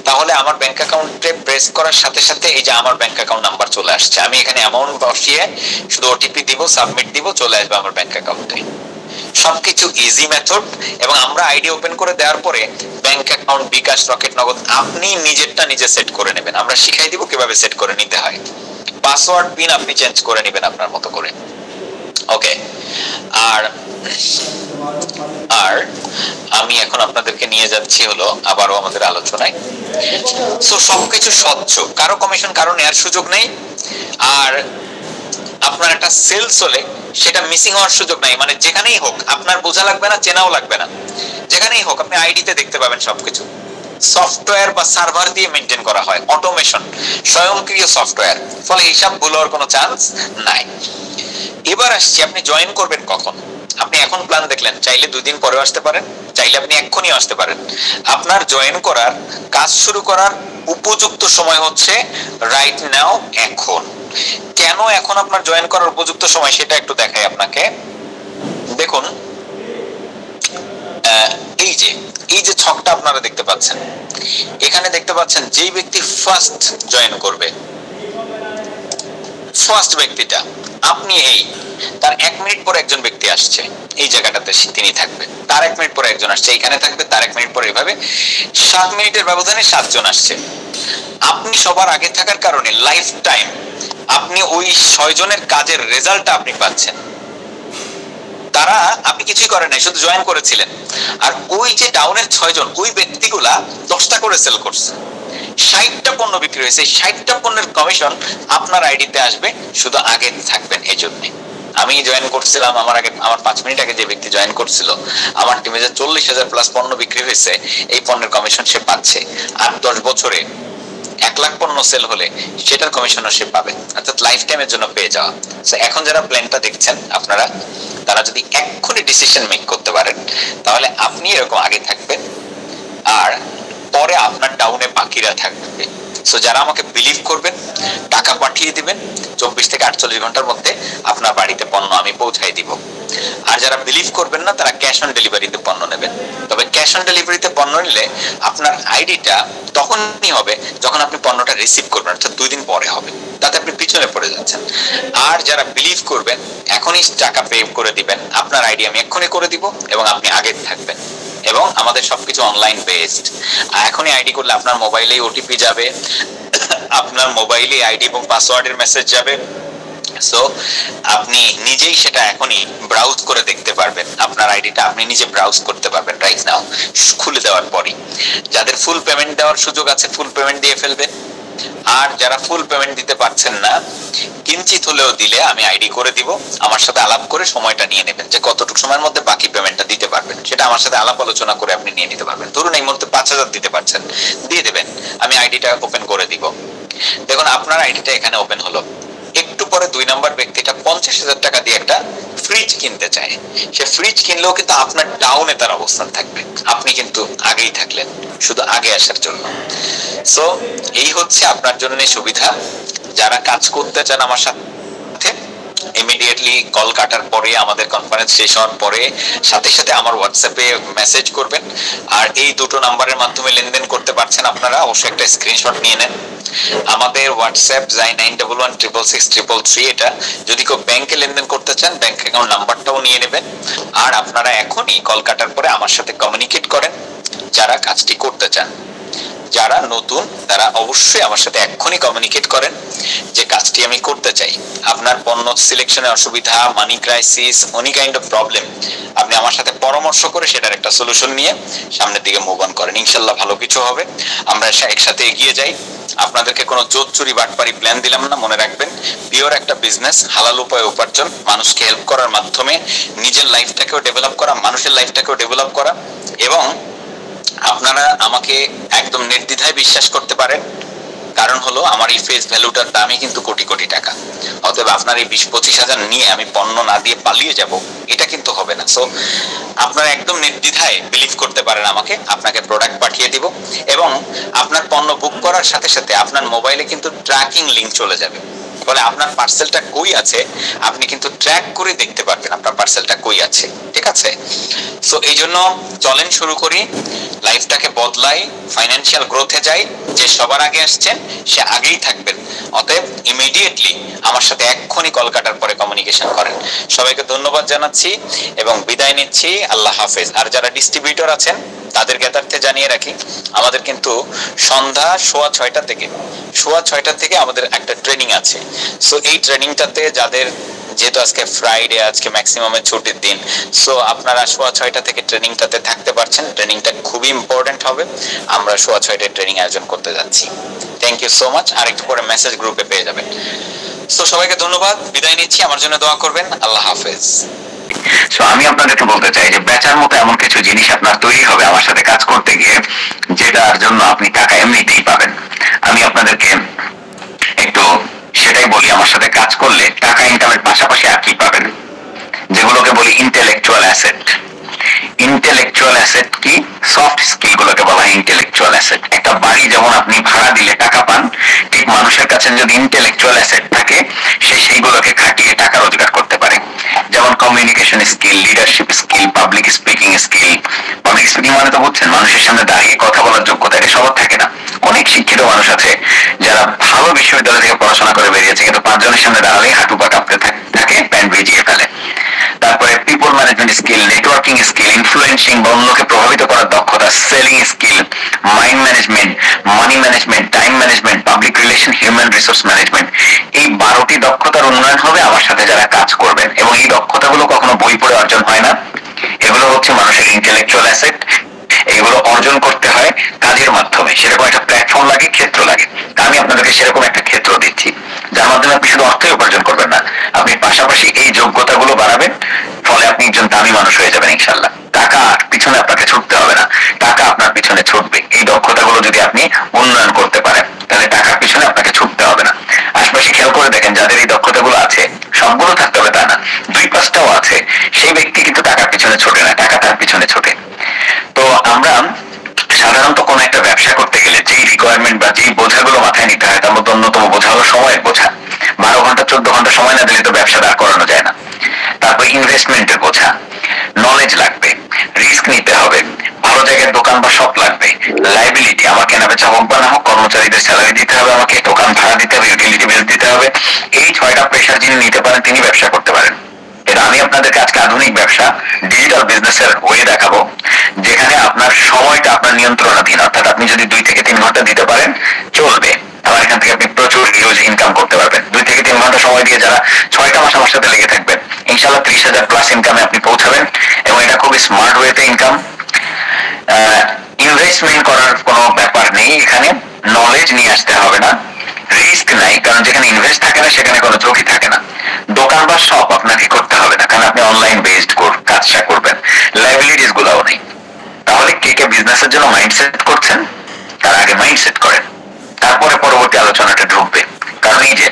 তাহলে আমার ব্যাংক অ্যাকাউন্টে প্রেস করার সাথে সাথে এই যে আমার ব্যাংক অ্যাকাউন্ট নাম্বার চলে আসছে, আমি এখানে অ্যামাউন্ট বসিয়ে শুধু ওটিপি দিব, সাবমিট দিব, চলে আসবে আমার ব্যাংক অ্যাকাউন্টে। সবকিছু ইজি মেথড, এবং আমরা আইডি ওপেন করে দেওয়ার পরে ব্যাংক অ্যাকাউন্ট, বিকাশ, রকেট, নগদ আপনি নিজেরটা নিজে সেট করে নেবেন, আমরা শিখাই দিব কিভাবে সেট করে নিতে হয়। পাসওয়ার্ড পিন আপনি চেঞ্জ করে নেবেন আপনার মতো করে। ওকে, আর আমি এখন আপনাদেরকে নিয়ে যাচ্ছি হলো আবারও আমাদের আলোচনায়। সো সবকিছু স্বচ্ছ, কারো কমিশন কারো নেওয়ার সুযোগ নেই। আর আপনার একটা সেলস হলে সেটা মিসিং হওয়ার সুযোগ নাই, মানে যেখানেই হোক আপনার বোঝা লাগবে না, চেনাও লাগবে না, যেখানেই হোক আপনি আইডিতে দেখতে পাবেন সবকিছু। সফটওয়্যার বা সার্ভার দিয়ে মেইনটেইন করা হয়, অটোমেশন, স্বয়ংক্রিয় সফটওয়্যার, ফলে হিসাব ভুল হওয়ার কোনো চান্স নাই। এবার আসছি আপনি জয়েন করবেন কখন। আপনি এখন প্ল্যান দেখলেন, চাইলে 2 দিন পরে আসতে পারেন, চাইলে আপনি এক্ষুনি আসতে পারেন। আপনার জয়েন করার, কাজ শুরু করার উপযুক্ত সময় হচ্ছে রাইট নাও, এখন। কেন এখন আপনার জয়েন করার উপযুক্ত সময় সেটা একটু দেখাই আপনাকে। দেখুন এই যে ছকটা আপনারা দেখতে পাচ্ছেন, এখানে দেখতে পাচ্ছেন যেই ব্যক্তি ফার্স্ট জয়েন করবে, ফার্স্ট ব্যক্তিটা আপনি, এই তার 1 মিনিট পরে একজন ব্যক্তি আসছে এই জায়গাটাতে, তিনি থাকবে, তার 1 মিনিট পরে একজন আসছে এখানে থাকবে, তার 1 মিনিট পরে, এইভাবে 7 মিনিটের ব্যবধানে 7 জন আসছে। আপনি সবার আগে থাকার কারণে লাইফ টাইম আপনি ওই 6 জনের কাজের রেজাল্টটা আপনি পাচ্ছেন। তারা, আপনি কিছুই করেন নাই, শুধু জয়েন করেছিলেন। আর ওই যে ডাউনের 6 জন, ওই ব্যক্তিগুলা 10টা করে সেল করছে, 60টা পণ্য বিক্রি হয়েছে, 60টা পণ্যের কমিশন আপনার আইডিতে আসবে, শুধু আগে থাকবেন। এই জন্য আমি জয়েন করছিলাম, আমার 5 মিনিট আগে যে ব্যক্তি জয়েন করছিল, আমার টিমে যে 40,000+ পণ্য বিক্রি হয়েছে, এই পণ্যের কমিশন সে পাচ্ছে। আর 10 বছরে 1 লাখ পণ্য সেল হলে সেটার কমিশনও সে পাবে, অর্থাৎ লাইফ টাইমের জন্য পেয়ে যাওয়া। সো এখন যারা প্ল্যানটা দেখছেন আপনারা, তারা যদি এক্ষুনি ডিসিশন মেক করতে পারেন তাহলে আপনি এরকম আগে থাকবেন আর পরে আপনার ডাউনে বাকিরা থাকবে। সো যারা আমাকে বিলিভ করবেন, টাকা পাঠিয়ে দিবেন, 24 থেকে 48 ঘন্টার মধ্যে আপনার বাড়িতে পণ্য আমি পৌঁছাই দিব। আর যারা বিলিভ করবেন না তারা ক্যাশ অন ডেলিভারিতে পণ্য নেবেন। তবে ক্যাশ অন ডেলিভারিতে পণ্য নিলে আপনার আইডিটা তখনই হবে যখন আপনি পণ্যটা রিসিভ করবেন, অর্থাৎ 2 দিন পরে হবে, তাতে আপনি পিছনে পড়ে যাচ্ছেন। আর যারা বিলিভ করবেন এখনই টাকা পে করে দিবেন, আপনার আইডি আমি এক্ষুনি করে দিব এবং আপনি আগে থাকবেন। এবং আমাদের সবকিছু অনলাইন বেসড। এখনই আইডি করলে আপনার মোবাইলেই ওটিপি যাবে, আপনার মোবাইলে আইডি এবং পাসওয়ার্ডের মেসেজ যাবে। সো আপনি নিজেই সেটা এখনই ব্রাউজ করে দেখতে পারবেন, আপনার আইডিটা আপনি নিজে ব্রাউজ করতে পারবেন রাইট নাও খুলে দেওয়ার পরই। যাদের ফুল পেমেন্ট দেওয়ার সুযোগ আছে ফুল পেমেন্ট দিয়ে ফেলবেন, আর যারা ফুল পেমেন্ট দিতে পারছেন না কিঞ্চিত হলেও দিলে আমি আইডি করে দিব, আমার সাথে আলাপ করে সময়টা নিয়ে নেবেন যে কতটুকু সময়ের মধ্যে বাকি পেমেন্টটা দিতে পারবেন, সেটা আমার সাথে আলাপ আলোচনা করে আপনি নিয়ে নিতে পারবেন। ধরুন এই মুহূর্তে 5,000 দিতে পারছেন, দিয়ে দেবেন, আমি আইডিটা ওপেন করে দিব। দেখুন আপনার আইডিটা এখানে ওপেন হলো। একটু পরে 2 নম্বর ব্যক্তিটা 50,000 টাকা দিয়ে একটা ফ্রিজ কিনতে চায়, সে ফ্রিজ কিনলেও কিন্তু আপনার ডাউনে তার অবস্থান থাকবে, আপনি কিন্তু আগেই থাকলেন শুধু আগে আসার জন্য। সো এই হচ্ছে আপনার জন্য সুবিধা। যারা কাজ করতে চান আমার সাথে ইমিডিয়েটলি কল কাটার পরে, আমাদের কনফারেন্স শেষ হওয়ার পরে সাথে সাথে আমার হোয়াটসঅ্যাপে মেসেজ করবেন। আর এই দুটো নাম্বারের মাধ্যমে লেনদেন করতে পারছেন আপনারা, অবশ্যই একটা স্ক্রিনশট নিয়ে নেন। আমাদের হোয়াটসঅ্যাপ 9111666333, এটা যদি কেউ ব্যাংকে লেনদেন করতে চান ব্যাংক অ্যাকাউন্ট নাম্বারটাও নিয়ে নেবেন। আর আপনারা এখনই কল কাটার পরে আমার সাথে কমিউনিকেট করেন যারা কাজটি করতে চান। যারা নতুন তারা অবশ্যই আমার সাথে এক্ষুনি কমিউনিকেট করেন যে কাজটি আমি করতে চাই। আপনার পণ্য সিলেকশনের অসুবিধা, money crisis, any kind of problem, আপনি আমার সাথে পরামর্শ করে সেটার একটা সলিউশন নিয়ে সামনের দিকে মুভ অন করেন। ইনশাল্লাহ ভালো কিছু হবে, আমরা একসাথে এগিয়ে যাই। আপনাদেরকে কোনো জোর চুরি বাটপারি প্ল্যান দিলাম না, মনে রাখবেন পিওর একটা বিজনেস, হালাল উপায়ে উপার্জন, মানুষকে হেল্প করার মাধ্যমে নিজের লাইফটাকেও ডেভেলপ করা, মানুষের লাইফটাকেও ডেভেলপ করা। এবং আপনারা আমাকে একদম নির্দ্বিধায় বিশ্বাস করতে পারেন, কারণ হলো আমার এই ফেস ভ্যালুটার দামই কিন্তু কোটি কোটি টাকা। অতএব আপনার এই 20-25 হাজার নিয়ে আমি পণ্য না দিয়ে পালিয়ে যাব, এটা কিন্তু হবে না। সো আপনারা একদম নির্দ্বিধায় বিলিভ করতে পারেন আমাকে, আপনাকে প্রোডাক্ট পাঠিয়ে দিব এবং আপনার পণ্য বুক করার সাথে সাথে আপনার মোবাইলে কিন্তু ট্র্যাকিং লিংক চলে যাবে, ফলে আপনার পার্সেলটা কই আছে আপনি কিন্তু ট্র্যাক করে দেখতে পারবেন আপনার পার্সেলটা কই আছে। ঠিক আছে? সো এই জন্য চলেন শুরু করি, লাইফটাকে বদলাই, ফাইন্যান্সিয়াল গ্রোথে যাই। যে সবার আগে আসছেন সে আগেই থাকবেন। অতএব ইমিডিয়েটলি আমার সাথে এক্ষুনি কল কাটার পরে কমিউনিকেশন করেন। সবাইকে ধন্যবাদ জানাচ্ছি এবং বিদায় নিচ্ছি। আল্লাহ হাফেজ। আর যারা ডিস্ট্রিবিউটর আছেন তাদের জ্ঞাতার্থে জানিয়ে রাখি, আমাদের কিন্তু সন্ধ্যা 6:30 থেকে আমাদের একটা ট্রেনিং আছে। সো এই ট্রেনিংটাতে যাদের, যেহেতু আজকে ফ্রাইডে, আজকে ম্যাক্সিমামের ছুটির দিন, সো আপনারা 6:30 থেকে ট্রেনিংটাতে থাকতে পারছেন। ট্রেনিংটা খুবই ইম্পর্টেন্ট হবে, আমরা 6:30 ট্রেনিং আয়োজন করতে যাচ্ছি। Thank you so much. আর একটু পরে মেসেজ গ্রুপে পেয়ে যাবেন। সো সবাইকে ধন্যবাদ, বিদায় নিচ্ছি, আমার জন্য দোয়া করবেন। আল্লাহ হাফেজ। সো আমি আপনাদেরকে বলতে চাই যে বেচার মতো এমন কিছু জিনিস আপনার তৈরি হবে আমার সাথে কাজ করতে গিয়ে, যেটার জন্য আপনি টাকা এমনিতেই পাবেন। আমি আপনাদেরকে একটু সেটাই বলি, আমার সাথে কাজ করলে টাকা ইনকামের পাশাপাশি আর কি পাবেন, যেগুলোকে বলি ইন্টেলেকচুয়াল অ্যাসেট। ইন্টেলেকচুয়াল অ্যাসেট কি? সফট স্কিল গুলোকে বলা হয় ইন্টেলেকচুয়াল অ্যাসেট। একটা বাড়ি যেমন আপনি ভাড়া দিলে টাকা পান, ঠিক মানুষের কাছে যদি ইন্টেলেকচুয়াল অ্যাসেট থাকে সে সেইগুলোকে খাটিয়ে টাকা রোজগার করতে পারে। যেমন communication skill, leadership skill, public speaking skill. Public speaking মানে তো বুঝছেন, মানুষের সামনে দাঁড়িয়ে কথা বলার যোগ্যতা, এটা সবার থাকে না। অনেক শিক্ষিত মানুষ আছে যারা ভালো বিশ্ববিদ্যালয় থেকে পড়াশোনা করে বেরিয়েছে, কিন্তু 5 জনের সামনে দাঁড়ালেই হাঁটু পা কাঁপতে থাকে, প্যান্ট ভিজিয়ে ফেলে। তারপরে people management skill, networking skill, influencing বা অন্যকে প্রভাবিত করার দক্ষতা, selling skill, mind management, money management, time management, public relation, human resource management. এই 12টি দক্ষতার উন্নয়ন হবে আমার সাথে যারা কাজ করবেন। এবং এই দক্ষতাগুলো কখনো বই পড়ে অর্জন হয় না, এগুলো হচ্ছে মানুষের ইন্টেলেকচুয়াল অ্যাসেট। এগুলো অর্জন করতে হয় কাজের মাধ্যমে, সেরকম একটা প্ল্যাটফর্ম লাগে, ক্ষেত্র লাগে। আমি আপনাদেরকে সেরকম একটা ক্ষেত্র দিচ্ছি, যার মাধ্যমে আপনি শুধু অর্থই উপার্জন করবেন না, আপনি পাশাপাশি এই যোগ্যতাগুলো বাড়াবেন, ফলে আপনি একজন দামি মানুষ হয়ে যাবেন ইনশাল্লাহ। টাকা পিছনে আপনাকে ছুটতে হবে না, টাকা আপনার পিছনে ছুটবে এই দক্ষতাগুলো যদি আপনি উন্নয়ন করতে পারেন। তাহলে টাকার পিছনে আপনাকে ছুটতে হবে না। আশপাশে খেয়াল করে দেখেন যাদের এই দক্ষতাগুলো আছে, সবগুলো থাকতে হবে তা না, 2-5টাও আছে, সেই ব্যক্তি কিন্তু টাকার পিছনে ছোটে না, টাকা তার পিছনে ছোটে। তো আমরা সাধারণত কোনো একটা ব্যবসা করতে গেলে যেই রিকোয়ারমেন্ট বা যেই বোঝাগুলো মাথায় নিতে হয় তার মধ্যে অন্যতম বোঝা হলো সময়ের বোঝা। 12 ঘন্টা 14 ঘন্টা সময় না দিলে তো ব্যবসা দাঁড় করানো যায় না। তারপর ইনভেস্টমেন্টের বোঝা, নলেজ লাগবে, রিস্ক নিতে হবে, ভালো জায়গায় দোকান বা শপ লাগবে, লাইবিলিটি, আমার কেনা বেচা হোক বা না হোক, কর্মচারীদের স্যালারি দিতে হবে, আমাকে দোকান ভাড়া দিতে হবে, ইউটিলিটি বিল দিতে হবে। এই 6টা প্রেশার যিনি নিতে পারেন তিনি ব্যবসা করতে পারেন। এটা আমি আপনাদেরকে আজকে আধুনিক ব্যবসা ডিজিটাল বিজনেসের ওয়ে দেখাবো, যেখানে আপনার সময়টা আপনার নিয়ন্ত্রণাধীন। অর্থাৎ আপনি যদি 2 থেকে 3 ঘন্টা দিতে পারেন চলবে, আবার এখান থেকে আপনি প্রচুর হিউজ ইনকাম করতে পারবেন। 2 থেকে 3 ঘন্টা সময় দিয়ে যারা 6টা মাস আমার সাথে লেগে থাকবেন, ইনশাল্লাহ 30,000 প্লাস ইনকামে আপনি পৌঁছাবেন, এবং এটা খুবই স্মার্ট ওয়েতে ইনকাম। ইনভেস্টমেন্ট করার কোনো ব্যাপার নেই এখানে, নলেজ নিয়ে আসতে হবে না, রিস্ক নাই, কারণ যেখানে ইনভেস্ট থাকে না সেখানে কোনো ঝুঁকি থাকে না। দোকান বা শপ আপনাকে করতে হবে না, কারণ আপনি অনলাইন বেসড কাজটা করবেন, লাইবিলিটিস গুলাও নেই। তাহলে কে কে বিজনেসের জন্য মাইন্ডসেট করছেন, তার আগে মাইন্ডসেট করেন, তারপরে পরবর্তী আলোচনাটা ঢুকবে। কারণ এই যে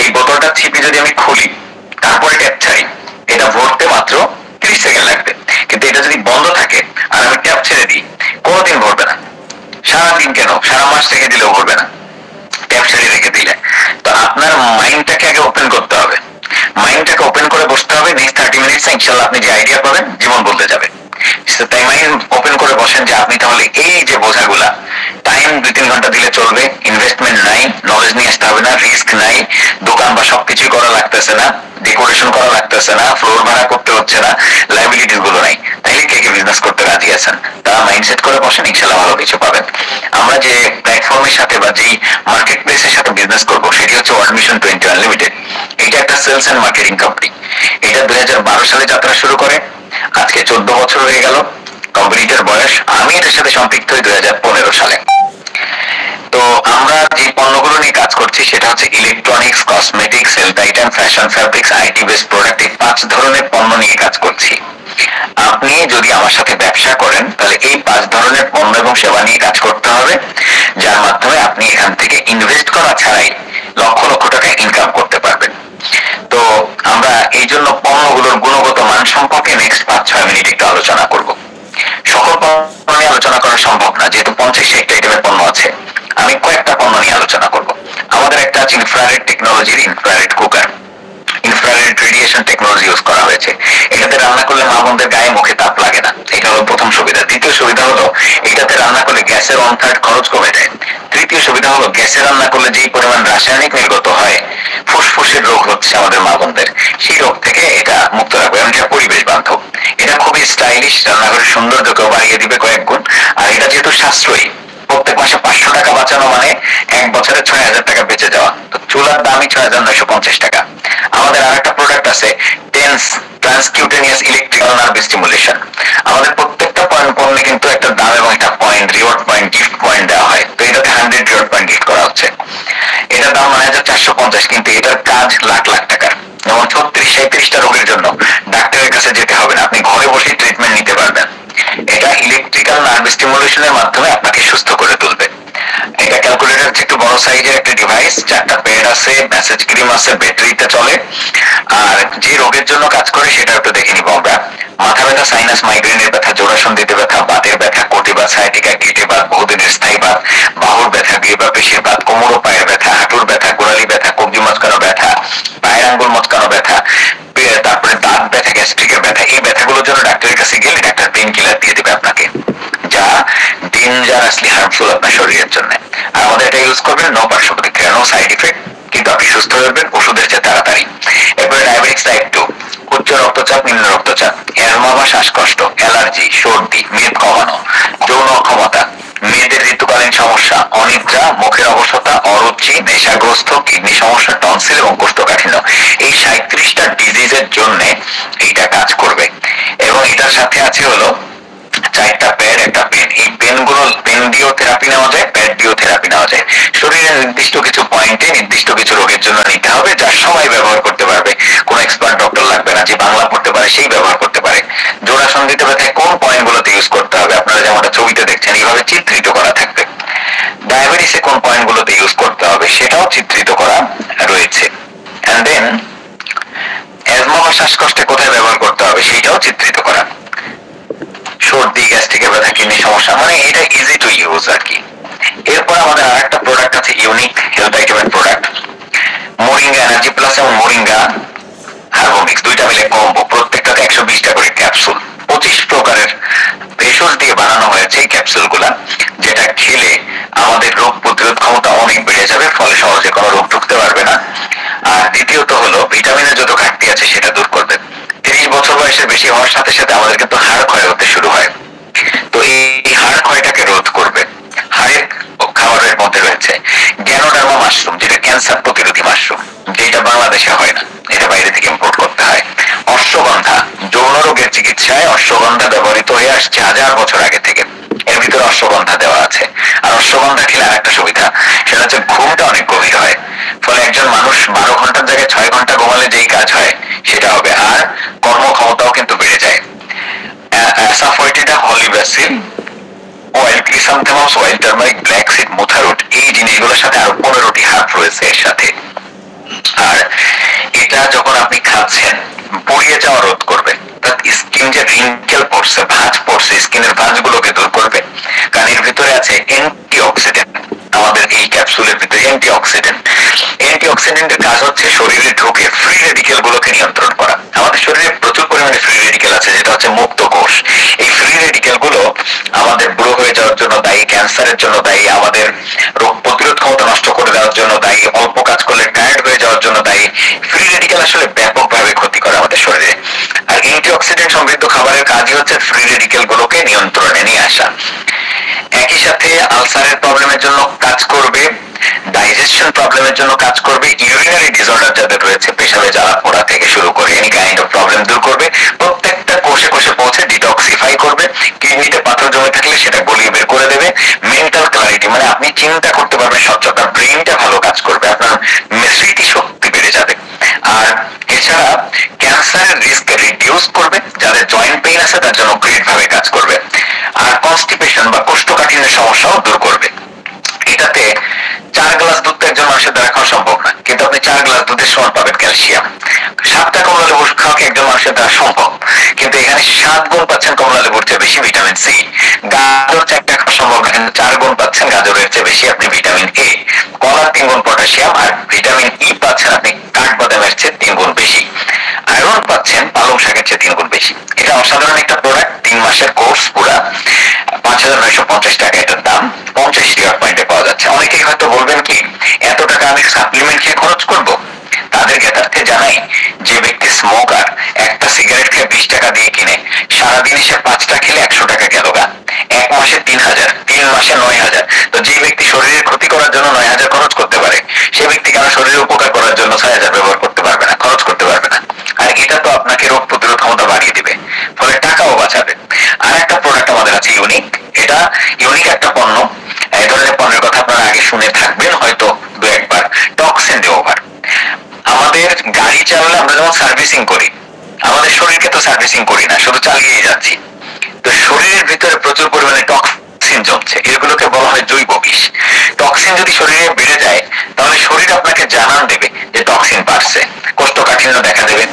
এই বোতলটা ছিপি যদি আমি খুলি তারপরে ট্যাপ ছাড়ি, এটা ভরতে মাত্র 30 সেকেন্ড লাগবে, কিন্তু এটা যদি বন্ধ থাকে আর আমি ট্যাপ ছেড়ে দিই কোনোদিন ভরবে না, সারাদিন কেন সারা মাস রেখে দিলেও ভরবে না ট্যাপ ছেড়ে রেখে দিলে। তো আপনার মাইন্ডটাকে আগে ওপেন করতে হবে, মাইন্ডটাকে ওপেন করে বসতে হবে। নেক্সট 30 মিনিটস ইনশাল্লাহ আপনি যে আইডিয়া পাবেন জীবন বদলে যাবে। তাই মাইন্ড ওপেন করে বসেন যে আপনি তাহলে এই যে বোঝাগুলা, টাইম 2-3 ঘন্টা দিলে চলবে, ইনভেস্টমেন্ট নাই, নলেজ নিয়ে আসতে হবে না, রিস্ক নাই, দোকান বা সবকিছুই করা লাগতেছে না, ডেকোরেশন করা লাগতেছে না, ফ্লোর ভাড়া করতে হচ্ছে না, লাইবিলিটিস গুলো নাই, তাইলে কে কে বিজনেস করতে রাজি আছেন তারা মাইন্ডসেট করে বসেন, ইনশাল্লাহ ভালো কিছু পাবেন। আমরা যে প্ল্যাটফর্মের সাথে বা যেই মার্কেট প্লেসের সাথে বিজনেস করবো সেটি হচ্ছে ওয়ার্ল্ড মিশন 20 আনলিমিটেড। এটা একটা সেলস এন্ড মার্কেটিং কোম্পানি। এটা 2012 সালে যাত্রা শুরু করে, আজকে 14 বছর হয়ে গেল কোম্পানিটার বয়স। আমি এটার সাথে সম্পৃক্ত হই 2015 সালে। তো আমরা যে পণ্যগুলো নিয়ে কাজ করছি সেটা হচ্ছে electronics, cosmetics, health item, fashion fabrics, IT based product, এই 5 ধরনের পণ্য নিয়ে কাজ করছি। আপনি যদি আমার সাথে ব্যবসা করেন তাহলে এই 5 ধরনের পণ্য এবং সেবা নিয়ে কাজ করতে হবে, যার মাধ্যমে আপনি এখান থেকে ইনভেস্ট করা ছাড়াই লক্ষ লক্ষ টাকা ইনকাম করতে পারবেন। তো আমরা এই জন্য পণ্যগুলোর গুণগত মান সম্পর্কে নেক্সট 5-6 মিনিট একটু আলোচনা করব। সকল পণ্য নিয়ে আলোচনা করা সম্ভব না, যেহেতু 50-60 আইটেমের পণ্য আছে। আমি কয়েকটা পণ্য নিয়ে আলোচনা করব। আমাদের একটা আছে ইনফ্রারেড টেকনোলজির infrared cooker. Infrared radiation technology use করা হয়েছে। এটাতে রান্না করলে মা বোনদের গায়ে মুখে তাপ লাগে না, এটা হলো প্রথম সুবিধা। দ্বিতীয় সুবিধা হলো এটাতে রান্না করলে গ্যাসের 1/3 খরচ কমে যায়। তৃতীয় সুবিধা হলো গ্যাসে রান্না করলে যেই পরিমাণ রাসায়নিক নির্গত হয়, ফুসফুসের রোগ হচ্ছে আমাদের মা বোনদের, সেই রোগ থেকে এটা মুক্ত রাখবে, এবং এটা পরিবেশ বান্ধব। এটা খুবই স্টাইলিশ, রান্নাঘরের সৌন্দর্যকেও বাড়িয়ে দিবে কয়েক গুণ। আর এটা যেহেতু সাশ্রয়ী, প্রত্যেক মাসে 500 টাকা বাঁচানো মানে 1 বছরে 6,000 টাকা বেঁচে যাওয়া। তো চুলার দামই 6,950 টাকা। আমাদের আরেকটা প্রোডাক্ট আছে টেন্স ট্রান্সকিউটেনিয়াস ইলেকট্রিক্যাল নার্ভ স্টিমুলেশন। আমাদের প্রত্যেকটা পণ্যে কিন্তু একটা দাম এবং একটা point, reward point, gift point দেওয়া হয়। তো এটাতে 100 রিওয়ার্ড পয়েন্ট গিফট করা হচ্ছে। এটার দাম 9,450, কিন্তু এটার কাজ লাখ লাখ টাকার। যেমন 36-37টা রোগের জন্য ডাক্তারের কাছে যেতে হবে না, আপনি ঘরে বসে ট্রিটমেন্ট নিতে পারবেন। এটা ইলেকট্রিক্যাল নার্ভ স্টিমুলেশনের মাধ্যমে আপনাকে সুস্থ করে তুলবে। এটা ক্যালকুলেটর একটু বড় সাইজের একটা ডিভাইস, 4টা প্যাড আছে, মেসেজ ক্রিম আছে, ব্যাটারিতে চলে। আর যে রোগের জন্য কাজ করে সেটা একটু দেখে নিব আমরা। মাথা ব্যথা, সাইনাস, মাইগ্রেনের ব্যথা, জোড়াসন্ধিতে ব্যথা, বাতের ব্যথা, কোটি বাত, সায়াটিকা, গিটে বাত, বহুদিনের স্থায়ী বাত, বাহুর ব্যথা, বিয়ে বা পেশির বাত, কোমর ও পায়ের ব্যথা, হাঁটুর ব্যথা, গোড়ালি ব্যথা, কবজি মচকানো ব্যথা, পায়ের আঙ্গুল মচকানো ব্যথা, তারপরে দাঁত ব্যথা, গ্যাস্ট্রিকের ব্যথা। এই ব্যথাগুলোর জন্য ডাক্তারের কাছে গেলে ডাক্তার পেইন কিলার দিয়ে দেবে আপনাকে, যা ডেঞ্জারাসলি হার্মফুল আপনার শরীরের জন্য। আর আমাদের এটা ইউজ করবেন, নো পার্শ্ব প্রতিক্রিয়া, নো সাইড ইফেক্ট, কিন্তু আপনি সুস্থ হবেন ওষুধের চেয়ে তাড়াতাড়ি। এরপরে ডায়াবেটিক্স টাইপ 2, উচ্চ রক্তচাপ, নিম্ন রক্তচাপ, অ্যাজমা বা শ্বাসকষ্ট, অ্যালার্জি, সর্দি, মেদ কমানো, যৌন অক্ষমতা, মেয়েদের ঋতুকালীন সমস্যা, অনিদ্রা, মুখের অবসতা, অরুচি, নেশাগ্রস্ত, কিডনি সমস্যা, টনসিল এবং কোষ্ঠকাঠিন্য, এই 37টা ডিজিজের জন্য এইটা কাজ করবে। এবং এটার সাথে আছে হলো 4টা প্যাড, একটা পেন। এই পেন দিয়েও থেরাপি নেওয়া যায়, প্যাড দিয়েও থেরাপি নেওয়া যায়। শরীরের নির্দিষ্ট কিছু পয়েন্টে নির্দিষ্ট কিছু রোগের জন্য নিতে হবে, যার সবাই ব্যবহার করতে পারবে, কোনো এক্সপার্ট ডক্টর লাগবে না। যে বাংলা পড়তে পারে সেই ব্যবহার করতে পারে। জোড়া সন্ধিতে ব্যথায় কোন পয়েন্ট গুলোতে ইউজ করতে হবে আপনারা যেমনটা ছবিতে দেখছেন এইভাবে চিত্রিত করা থাকবে। ডায়াবেটিসে কোন পয়েন্টগুলোতে ইউজ করতে হবে সেটাও চিত্রিত করা রয়েছে। এন্ড দেন অ্যাজমা বা শ্বাসকষ্টে কোথায় ব্যবহার করতে হবে সেটাও চিত্রিত করা। সর্দি, গ্যাস্ট্রিকের ব্যথা, কিডনি সমস্যা, মানে এটা ইজি টু ইউজ আর কি। এরপর আমাদের আর একটা প্রোডাক্ট আছে, ইউনিক হেলথ আইটেমের প্রোডাক্ট, মোরিঙ্গা এনার্জি প্লাস এবং মোরিঙ্গা হার্বোমিক্স, দুইটা মিলে কম্বো, প্রত্যেকটাতে 120টা করে ক্যাপসুল, 25 প্রকারের ভেষজ দিয়ে বানানো হয়েছে এই ক্যাপসুলগুলা, যেটা খেলে আমাদের রোগ প্রতিরোধ ক্ষমতা অনেক বেড়ে যাবে, ফলে সহজে কোনো রোগ ঢুকতে পারবে না। আর দ্বিতীয়ত হলো ভিটামিনের যত ঘাটতি আছে সেটা দূর করবে। 30 বছর বয়সের বেশি হওয়ার সাথে সাথে আমাদের কিন্তু হাড় ক্ষয় হতে শুরু হয়, তো এই হাড় ক্ষয়টাকে রোধ করবে। হাড়ের খাবারের মধ্যে রয়েছে গ্যানোডার্মা মাশরুম, যেটা ক্যান্সার প্রতিরোধী মাশরুম, যেটা বাংলাদেশে হয় না, এটা বাইরে থেকে ইম্পোর্ট করতে হয়। অশ্বগন্ধা, যৌন রোগের চিকিৎসায় অশ্বগন্ধা ব্যবহৃত হয়ে আসছে হাজার বছর আগে থেকে, এর ভিতরে অশ্বগন্ধা দেওয়া আছে। আর অশ্বগন্ধা খেলে আর একটা সুবিধা, সেটা হচ্ছে ঘুমটা অনেক গভীর হয়, ফলে একজন মানুষ 12 ঘন্টার জায়গায় 6 ঘন্টা ঘুমালে যেই কাজ হয় সেটা হবে, আর কর্মক্ষমতাও কিন্তু বেড়ে যায়। Asafoetida, holy basil, wild chrysanthemums, wild turmeric, black seed, মুথারুট, এই জিনিসগুলোর সাথে আরো 15টি হার্ব রয়েছে এর সাথে। আর এটা যখন আপনি খাচ্ছেন পড়িয়ে যাওয়া রোধ করবে, স্কিন যে রিঙ্কেল পড়ছে, ভাঁজ পড়ছে, স্কিনের ভাঁজগুলোকে দূর করবে, কারণ এর ভিতরে আছে অ্যান্টিঅক্সিডেন্ট। আমাদের এই ক্যাপসুলের ভিতরে অ্যান্টিঅক্সিডেন্টের কাজ হচ্ছে শরীরে ঢুকে ফ্রি রেডিকেল গুলোকে নিয়ন্ত্রণ করা। আমাদের শরীরে প্রচুর পরিমাণে ফ্রি রেডিকেল আছে, যেটা হচ্ছে মুক্ত কোষ। এই ফ্রি রেডিকেল গুলো আমাদের বুড়ো হয়ে যাওয়ার জন্য দায়ী, ক্যান্সারের জন্য দায়ী, আমাদের রোগ প্রতিরোধ ক্ষমতা নষ্ট করে দেওয়ার জন্য দায়ী, অল্প কাজ করলে টায়ার্ড হয়ে যাওয়ার জন্য দায়ী। ফ্রি রেডিকেল আসলে ব্যাপকভাবে ক্ষতি করে আমাদের শরীরে, আর অ্যান্টিঅক্সিডেন্ট সমৃদ্ধ খাবারের কাজই হচ্ছে ফ্রি রেডিকেল গুলোকে নিয়ন্ত্রণে নিয়ে আসা। একই সাথে আলসারের প্রবলেমের জন্য কাজ করবে, ডাইজেশন প্রবলেমের জন্য কাজ করবে, ইউরিনারি ডিসঅর্ডার যাদের রয়েছে, পেশাবে জ্বালা পোড়া থেকে শুরু করে এনি কাইন্ড অফ প্রবলেম দূর করবে, প্রত্যেকটা কোষে কোষে পৌঁছে ডিটক্সিফাই করবে। কিডনিতে পাথর জমে থাকলে সেটা গলিয়ে বের করে দেবে। মেন্টাল ক্লারিটি, মানে আপনি চিন্তা করতে পারবেন স্বচ্ছতা, ব্রেইনটা ভালো কাজ করবে, আপনার স্মৃতি শক্তি বেড়ে যাবে। আর এছাড়া ক্যান্সারের রিস্ক রিডিউস করবে, যাদের জয়েন্ট পেইন আছে তার জন্য গ্রেট ভাবে কাজ করবে। আর কনস্টিপেশন বা কোষ্ঠকাঠিন্যের সমস্যাও দূর করবে। এটাতে 4 গ্লাস দুধ তো একজন মানুষের দ্বারা খাওয়া সম্ভব না, কিন্তু আপনি 4 গ্লাস দুধের সমান পাবেন ক্যালসিয়াম। 7টা কমলা লেবু খাওয়া কি একজন মানুষের দ্বারা সম্ভব, কিন্তু এখানে 7 গুণ পাচ্ছেন কমলা লেবুর চেয়ে বেশি ভিটামিন সি। গাজর 4টা খাওয়া সম্ভব না, কিন্তু 4 গুণ পাচ্ছেন গাজরের চেয়ে বেশি আপনি ভিটামিন এ। কলার 3 গুণ পটাশিয়াম, আর ভিটামিন ই পাচ্ছেন আপনি কাঠবাদামের চেয়ে 3 গুণ বেশি। আয়রন পাচ্ছেন পালং শাকের চেয়ে 3 গুণ বেশি। এটা অসাধারণ একটা প্রোডাক্ট, 3 মাসের কোর্স, পুরা 5,950 টাকা এটার দাম, 50 রিওয়ার্ড পয়েন্টে পাওয়া যাচ্ছে। অনেকেই হয়তো বলবেন কি এত টাকা আমি সাপ্লিমেন্ট খেয়ে খরচ করব, তাদের জ্ঞাতার্থে জানাই, যে ব্যক্তি স্মোকার একটা সিগারেট খেয়ে 20 টাকা দিয়ে কিনে সারাদিনে সে 5টা খেলে 100 টাকা গেল গা, 1 মাসে 3,000, 3 মাসে 9,000। তো যে ব্যক্তি শরীরের ক্ষতি করার জন্য 9,000 খরচ করতে পারে, সে ব্যক্তি কেন শরীরের উপকার করার জন্য 6,000 ব্যবহার করতে পারবে না, খরচ করতে পারবে না? আর এটা তো আপনাকে রোগ প্রতিরোধ ক্ষমতা বাড়িয়ে দিবে, ফলে টাকাও বাঁচাবে। আর একটা প্রোডাক্ট আমাদের আছে ইউনিক, এটা ইউনিক একটা পণ্য। এই ধরনের পণ্যের কথা আপনারা আগে শুনে থাকবেন হয়তো 2-1 বার, টক্সিন রিমুভার। আমাদের গাড়ি চালালে আমরা যেমন সার্ভিসিং করি, আমাদের শরীরকে তো সার্ভিসিং করি না, শুধু চালিয়েই যাচ্ছি। তো শরীরের ভিতরে প্রচুর পরিমাণে টক্সিন জমছে, এগুলোকে বলা হয় জৈব বিষ। টক্সিন যদি শরীরে বেড়ে যায় তাহলে শরীর আপনাকে জানান দেবে যে টক্সিন বাড়ছে, কোষ্ঠকাঠিন্য দেখা দেবে,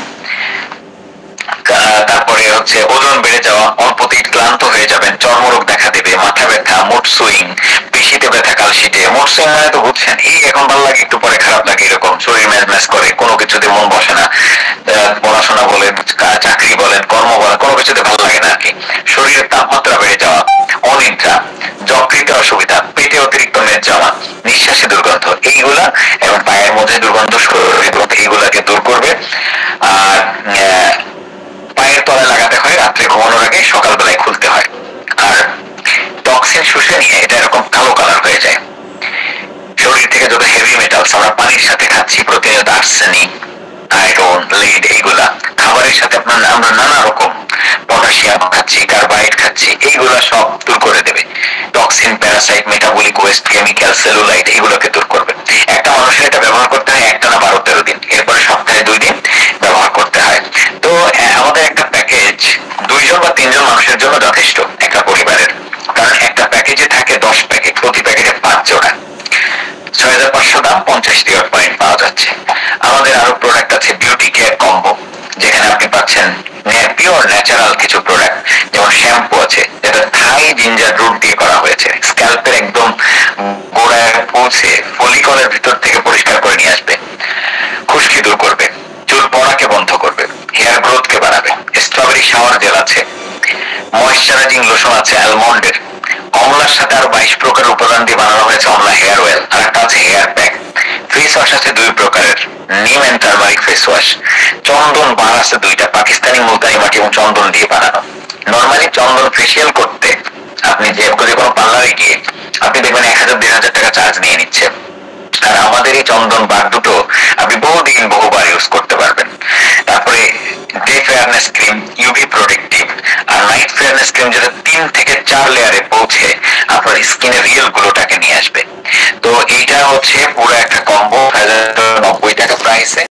তারপরে হচ্ছে ওজন বেড়ে যাওয়া, অল্পতেই ক্লান্ত হয়ে যাবেন, চর্মরোগ দেখা দেবে, মাথা ব্যথা, মুড সুইং, পেশিতে ব্যথা, কালশিটে। মুড সুইং মানে তো বুঝছেন, এই এখন ভালো লাগে একটু পরে খারাপ লাগে, এরকম শরীর ম্যাজ ম্যাজ করে, কোনো কিছুতে মন বসে না, পড়াশোনা বলেন, চাকরি বলেন, কর্ম বলেন, কোনো কিছুতে ভালো লাগে না আর কি। শরীরের তাপমাত্রা বেড়ে যাওয়া, অনিদ্রা, যকৃতে অসুবিধা, পেটে অতিরিক্ত মেদ জমা, নিঃশ্বাসে দুর্গন্ধ, এইগুলা এবং পায়ের মধ্যে দুর্গন্ধ, এইগুলাকে দূর করবে। আর পায়ের তলায় লাগাতে হয়, রাত্রে ঘুমানোর আগে, সকালবেলায় খুলতে হয়। আর টক্সিন শুষে নিয়ে এটা এরকম কালো কালার হয়ে যায়। শরীর থেকে যত হেভি মেটালস আমরা পানির সাথে খাচ্ছি প্রতিনিয়ত, আর্সেনিক, আয়রন, লিড, এইগুলা খাবারের সাথে আমরা নানা রকম পটাশিয়াম খাচ্ছি, কার্বাইড খাচ্ছি, এইগুলা সব দূর করে দেবে। Toxin, Parasite, metabolic West, chemical, cellulite, এইগুলোকে দূর করবে। একটা মানুষের এটা ব্যবহার করতে হয় একটানা 12-13 দিন, এরপরে সপ্তাহে 2 দিন ব্যবহার করতে হয়। তো আমাদের একটা প্যাকেজ 2 জন বা 3 জন মানুষের জন্য যথেষ্ট একটা পরিবারের, কারণ একটা প্যাকেজে থাকে 10 প্যাকেট, প্রতি প্যাকেটে 5 জোড়া। ফ্রেশ ডিওডোরেন্ট পাওয়া যাচ্ছে। আমাদের আরো প্রোডাক্ট আছে বিউটি কেয়ার কম্বো, যেখানে আপনি পাচ্ছেন পিওর ন্যাচারাল কিছু প্রোডাক্ট, যেমন শ্যাম্পু আছে যেটা থাই জিঞ্জার রুট দিয়ে করা হয়েছে, স্ক্যাল্পের একদম গোড়ায় পৌঁছে ফলিকলের ভিতর থেকে পরিষ্কার করে নিয়ে আসবে, খুশকি দূর করবে, চুল পড়াকে বন্ধ করবে, হেয়ার গ্রোথকে বাড়াবে। স্ট্রবেরি শাওয়ার জেল আছে, ময়েশ্চারাইজিং লোশন আছে অ্যালমন্ডের, কমলার সাথে আরো 22 প্রকার উপাদান দিয়ে বানানো হয়েছে অমলা হেয়ার অয়েল, আর একটা আছে হেয়ার প্যাক। ফেস ওয়াশ আছে 2 প্রকারের, নিম এন্ড টারমারিক ফেস ওয়াশ। চন্দন বার আছে 2টা, পাকিস্তানি মুলতানি মাটি এবং চন্দন দিয়ে বানানো। নরমালি চন্দন ফেসিয়াল করতে আপনি যে কোনো পার্লারে গিয়ে আপনি দেখবেন 1000-1500 টাকা চার্জ নিয়ে নিচ্ছে, আর আমাদের এই চন্দন বার দুটো আপনি বহুদিন বহুবার ইউজ করতে পারবেন। তারপরে day fairness cream, UV protective, আর নাইট ফেয়ারনেস ক্রিম যেটা 3 থেকে 4 লেয়ারে পৌঁছে আপনার স্কিনের রিয়েল গ্লোটাকে নিয়ে আসবে। তো এইটা হচ্ছে পুরো একটা কম্বো 1090 টাকা প্রাইসে।